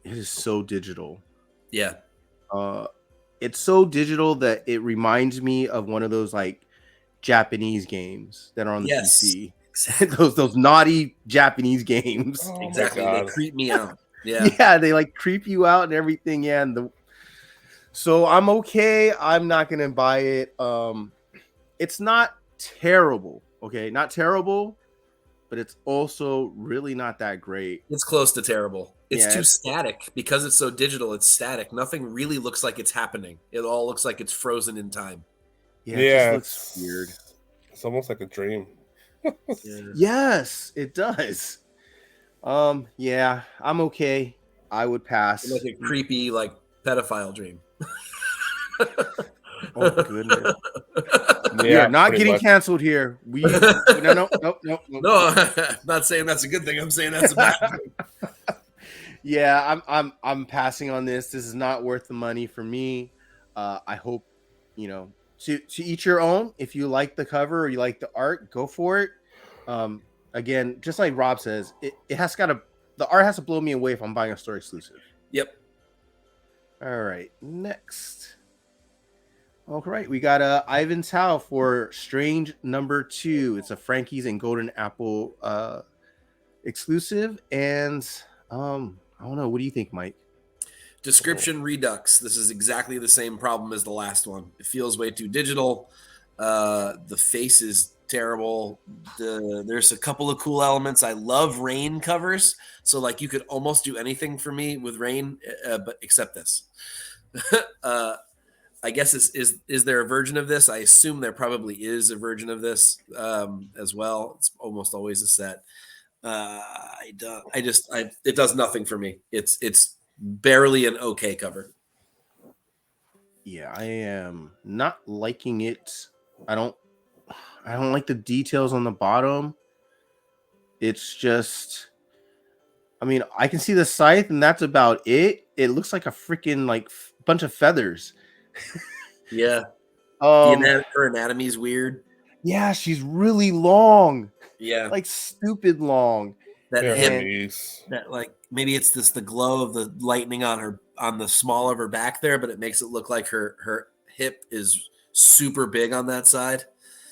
is so digital. Yeah. It's so digital that it reminds me of one of those like Japanese games that are on the PC. Exactly. those naughty Japanese games. Oh, exactly. They creep me out. Yeah. Yeah, they like creep you out and everything. Yeah, so I'm okay. I'm not gonna buy it. It's not terrible. Okay, not terrible, but it's also really not that great. It's close to terrible. It's too static because it's so digital. It's static. Nothing really looks like it's happening. It all looks like it's frozen in time. Yeah, it just looks weird. It's almost like a dream. Yes, it does. Yeah, I'm okay. I would pass. Like a creepy, like pedophile dream. Oh goodness. We are not getting canceled here. No. I'm not saying that's a good thing. I'm saying that's a bad thing. Yeah, I'm passing on this. This is not worth the money for me. I hope to each your own. If you like the cover or you like the art, go for it. Again, just like Rob says, the art has to blow me away if I'm buying a store exclusive. Yep. All right, next. All right, we got Ivan Tao for Strange #2. It's a Frankie's and Golden Apple exclusive, and I don't know. What do you think, Mike? Description Redux. This is exactly the same problem as the last one. It feels way too digital. The face is terrible. There's a couple of cool elements. I love Rain covers, so like you could almost do anything for me with Rain, but except this. I guess is there a version of this? I assume there probably is a version of this as well. It's almost always a set. It does nothing for me. It's barely an okay cover. Yeah, I am not liking it. I don't like the details on the bottom. It's just, I mean, I can see the scythe and that's about it. It looks like a freaking like bunch of feathers. Yeah. Her anatomy is weird. Yeah, she's really long. Yeah. Like stupid long. That like maybe it's the glow of the lightning on the small of her back there, but it makes it look like her hip is super big on that side.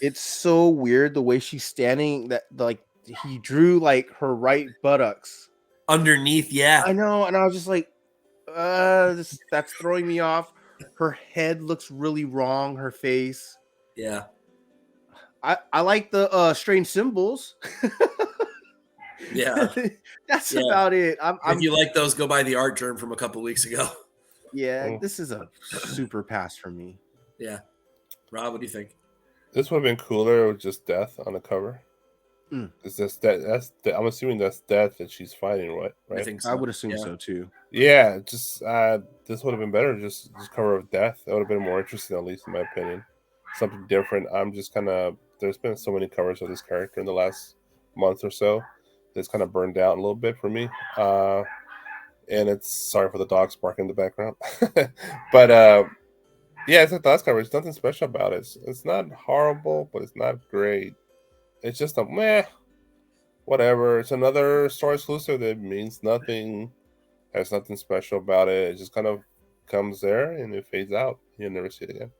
It's so weird the way she's standing, that like he drew like her right buttocks underneath. Yeah, I know, and I was just like, that's throwing me off. Her head looks really wrong. Her face. Yeah, I like the strange symbols. Yeah, that's about it. If you like those, go buy the art germ from a couple weeks ago. Yeah, this is a super pass for me. Yeah, Rob, what do you think? This would have been cooler with just Death on the cover. Is this that's I'm assuming that's Death that she's fighting, right? I think so. I would assume so too. Yeah, just this would have been better. Just cover of Death. That would have been more interesting, at least in my opinion. Something different. I'm just kind of. There's been so many covers of this character in the last month or so. That's kind of burned out a little bit for me. and it's sorry for the dogs barking in the background, but yeah, it's a dust cover. There's nothing special about it. It's not horrible, but it's not great. It's just a meh, whatever. It's another store exclusive that means nothing, has nothing special about it. It just kind of comes there and it fades out. You'll never see it again.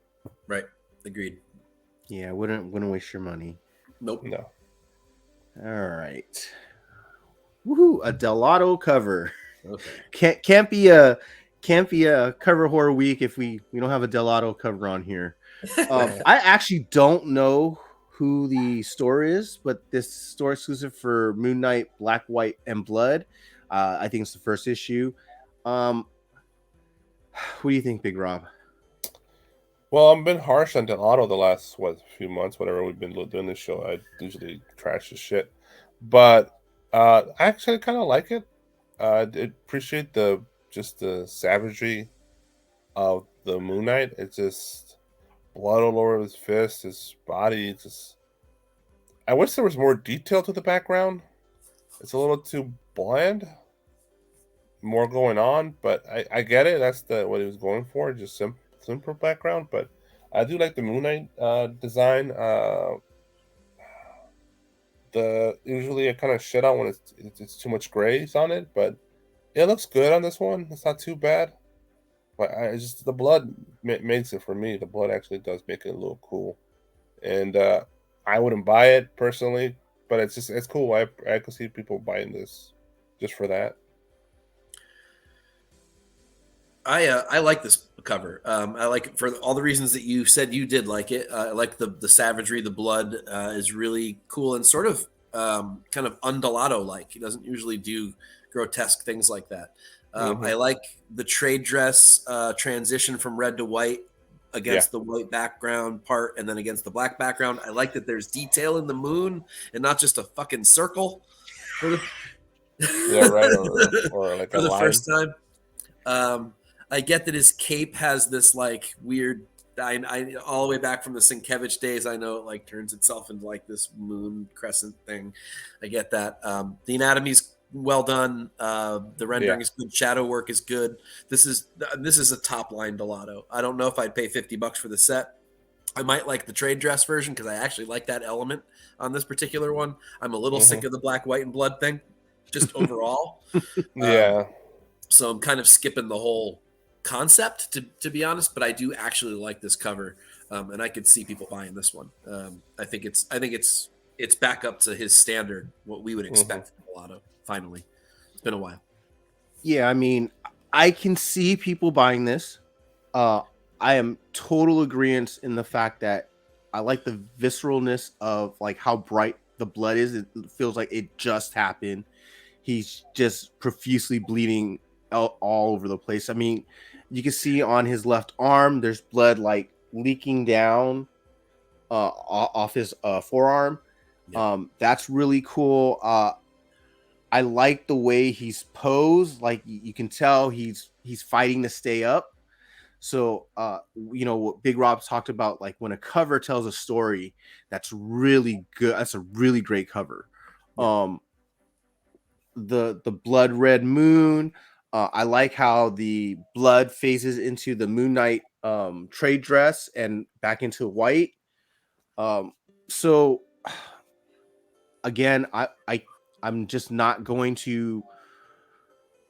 Right. Agreed. Yeah, wouldn't waste your money. Nope. No. All right. Woohoo! A Delato cover. Okay. Can't be a cover horror week if we don't have a Delato cover on here. I actually don't know who the store is, but this store exclusive for Moon Knight, Black, White, and Blood. I think it's the first issue. What do you think, Big Rob? Well, I've been harsh on Delato the last few months, whatever we've been doing this show. I usually trash the shit, but I actually kind of like it. I appreciate the savagery of the Moon Knight. It's just blood all over his fist, his body. Just I wish there was more detail to the background. It's a little too bland. More going on, but I get it. That's what he was going for, just simple background. But I do like the Moon Knight design. The usually I kind of shit on when it's too much grays on it, but it looks good on this one. It's not too bad. But just the blood makes it for me. The blood actually does make it a little cool, and I wouldn't buy it personally, but it's cool. I could see people buying this just for that. I like this cover. I like it for all the reasons that you said you did like it. I like the savagery, the blood is really cool and sort of kind of undulato like. He doesn't usually do grotesque things like that. I like the trade dress transition from red to white against the white background part and then against the black background. I like that there's detail in the moon and not just a fucking circle. Yeah, right. Or like for a the line. first time. I get that his cape has this like weird. I all the way back from the Sienkiewicz days. I know it like turns itself into like this moon crescent thing. I get that. The anatomy's well done. The rendering is good. Shadow work is good. This is a top line Delato. I don't know if I'd pay $50 for the set. I might like the trade dress version because I actually like that element on this particular one. I'm a little sick of the black, white, and blood thing, just overall. Yeah. So I'm kind of skipping the whole concept to be honest, but I do actually like this cover, and I could see people buying this one. I think it's back up to his standard, what we would expect from Delato. Finally, it's been a while. Yeah, I mean, I can see people buying this. I am total agreement in the fact that I like the visceralness of like how bright the blood is. It feels like it just happened. He's just profusely bleeding all over the place. I mean, you can see on his left arm, there's blood like leaking down off his forearm. Yeah. That's really cool. I like the way he's posed. Like you can tell he's fighting to stay up. So what Big Rob talked about, like when a cover tells a story, that's really good. That's a really great cover. Yeah. The blood red moon. I like how the blood phases into the Moon Knight trade dress and back into white. So again, I'm just not going to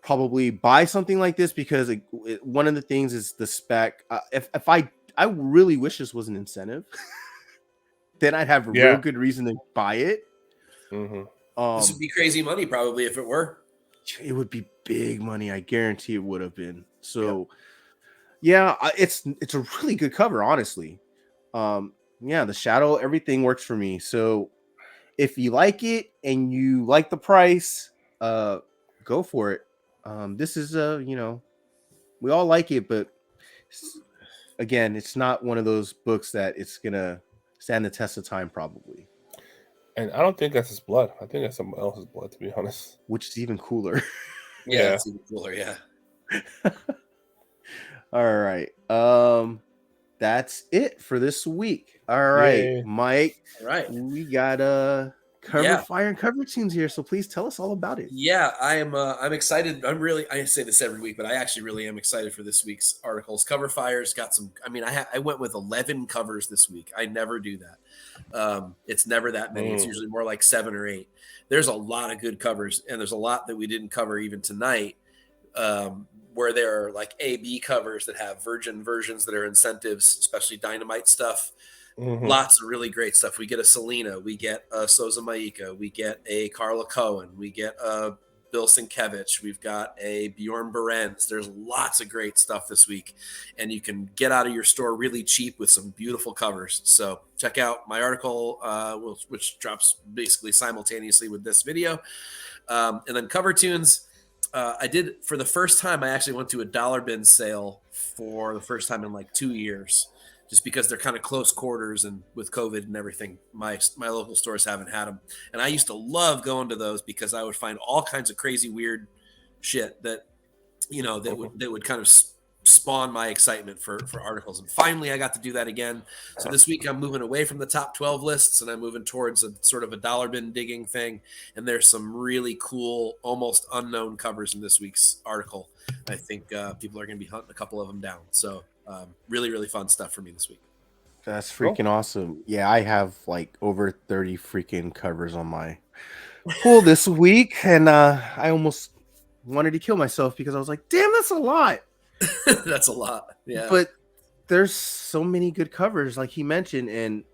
probably buy something like this because one of the things is the spec. If I really wish this was an incentive, then I'd have a real good reason to buy it. This would be crazy money probably if it were. It would be big money. I guarantee it would have been. So, yeah, it's a really good cover, honestly. The shadow, everything works for me. So, if you like it and you like the price, go for it. This is we all like it, but again, it's not one of those books that it's gonna stand the test of time, probably. And I don't think that's his blood. I think that's someone else's blood, to be honest. Which is even cooler. Yeah, it's even cooler. Yeah. All right. That's it for this week. All right, Mike. All right. We got Cover Fire and Cover Tunes here, so please tell us all about it. Yeah, I'm excited. I say this every week, but I actually really am excited for this week's articles. Cover Fire's got some. I mean, I went with 11 covers this week. I never do that. It's never that many. It's usually more like 7 or 8. There's a lot of good covers, and there's a lot that we didn't cover even tonight. Where there are like A/B covers that have virgin versions that are incentives, especially Dynamite stuff. Lots of really great stuff. We get a Selena, we get a Souza Maika, we get a Carla Cohen, we get a Bill Sienkiewicz, we've got a Bjorn Berens. There's lots of great stuff this week, and you can get out of your store really cheap with some beautiful covers. So check out my article, which drops basically simultaneously with this video. And then Cover Tunes. I did, for the first time, I actually went to a dollar bin sale for the first time in like 2 years, just because they're kind of close quarters, and with COVID and everything, my local stores haven't had them. And I used to love going to those because I would find all kinds of crazy, weird shit that, you know, that would kind of spawn my excitement for articles. And finally, I got to do that again. So this week, I'm moving away from the top 12 lists, and I'm moving towards a sort of a dollar bin digging thing. And there's some really cool, almost unknown covers in this week's article. I think people are going to be hunting a couple of them down. So really, really fun stuff for me this week. That's freaking awesome. Yeah, I have like over 30 freaking covers on my pool this week, and I almost wanted to kill myself because I was like, damn, that's a lot. That's a lot. Yeah. But there's so many good covers, like he mentioned, and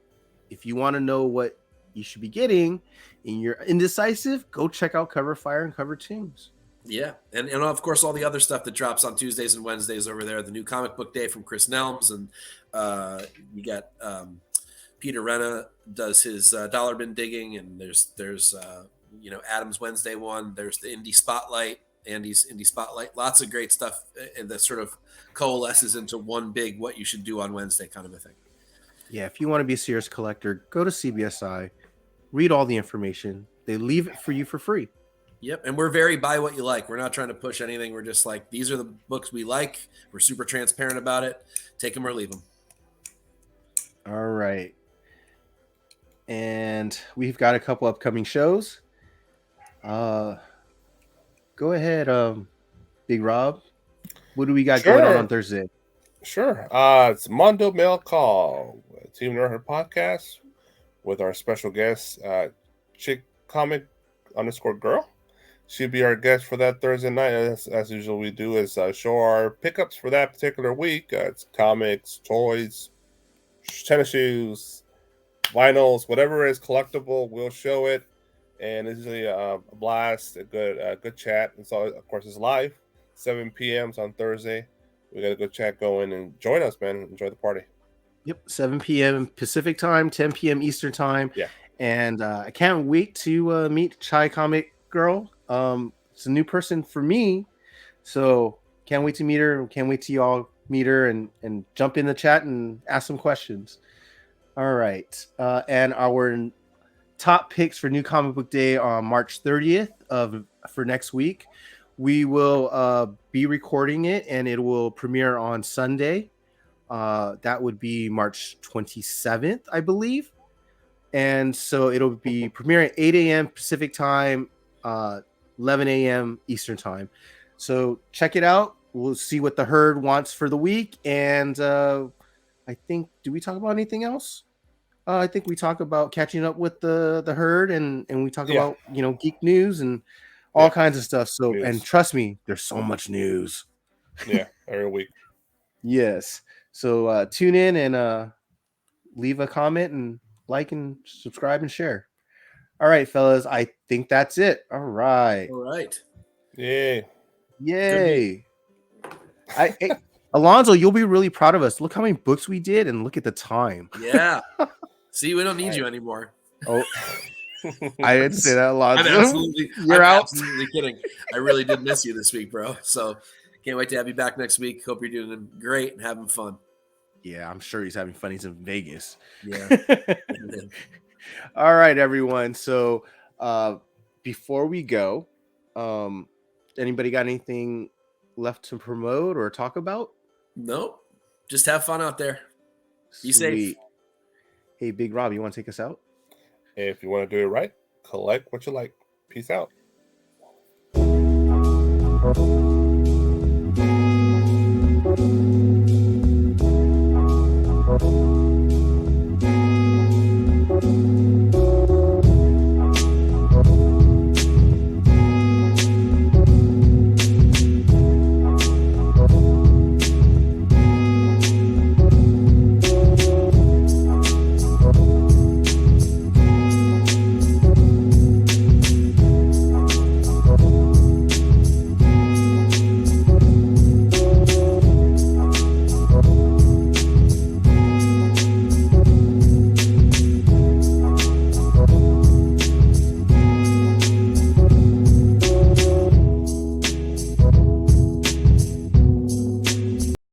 if you want to know what you should be getting and you're indecisive, go check out Cover Fire and Cover Tunes. Yeah, and of course all the other stuff that drops on Tuesdays and Wednesdays over there. The new comic book day from Chris Nelms, and you got Peter Renna does his dollar bin digging, and there's Adam's Wednesday one. There's the Indie Spotlight, Andy's Indie Spotlight. Lots of great stuff, and that sort of coalesces into one big what you should do on Wednesday kind of a thing. Yeah, if you want to be a serious collector, go to CBSI, read all the information. They leave it for you for free. Yep, and we're very buy what you like. We're not trying to push anything. We're just like, these are the books we like. We're super transparent about it. Take them or leave them. All right. And we've got a couple upcoming shows. Go ahead, Big Rob. What do we got going on Thursday? Sure. It's Mondo Mail Call, Team Nerdhead podcast with our special guest, Chick Comic _Girl. She'll be our guest for that Thursday night. As usual, we do is show our pickups for that particular week. It's comics, toys, tennis shoes, vinyls, whatever is collectible, we'll show it. And it's usually a blast, a good chat. And so, of course, it's live, 7 p.m. on Thursday. We got a good chat going, and join us, man. Enjoy the party. Yep, 7 p.m. Pacific time, 10 p.m. Eastern time. Yeah. And I can't wait to meet Chai Comic Girl. It's a new person for me, so can't wait to meet her. Can't wait to y'all meet her and jump in the chat and ask some questions. All right. And our top picks for New Comic Book Day on March 30th for next week. We will be recording it, and it will premiere on Sunday. That would be March 27th, I believe. And so it'll be premiering at 8 a.m. Pacific time, 11 a.m. Eastern time. So check it out. We'll see what the herd wants for the week. And I think, do we talk about anything else? I think we talk about catching up with the herd, and we talk about, geek news and all kinds of stuff. So, and trust me, there's so much news. Yeah, every week. Yes. So tune in and leave a comment and like and subscribe and share. All right, fellas. I think that's it. All right. Yay. Alonzo, you'll be really proud of us. Look how many books we did, and look at the time. Yeah. See, we don't need you anymore. Oh, I didn't say that, Alonzo. I'm absolutely kidding. I really did miss you this week, bro. So can't wait to have you back next week. Hope you're doing great and having fun. Yeah, I'm sure he's having fun. He's in Vegas. Yeah. All right, everyone. So before we go, anybody got anything left to promote or talk about? Nope. Just have fun out there. Be safe. Hey, Big Rob, you want to take us out? If you want to do it right, collect what you like. Peace out. Thank you.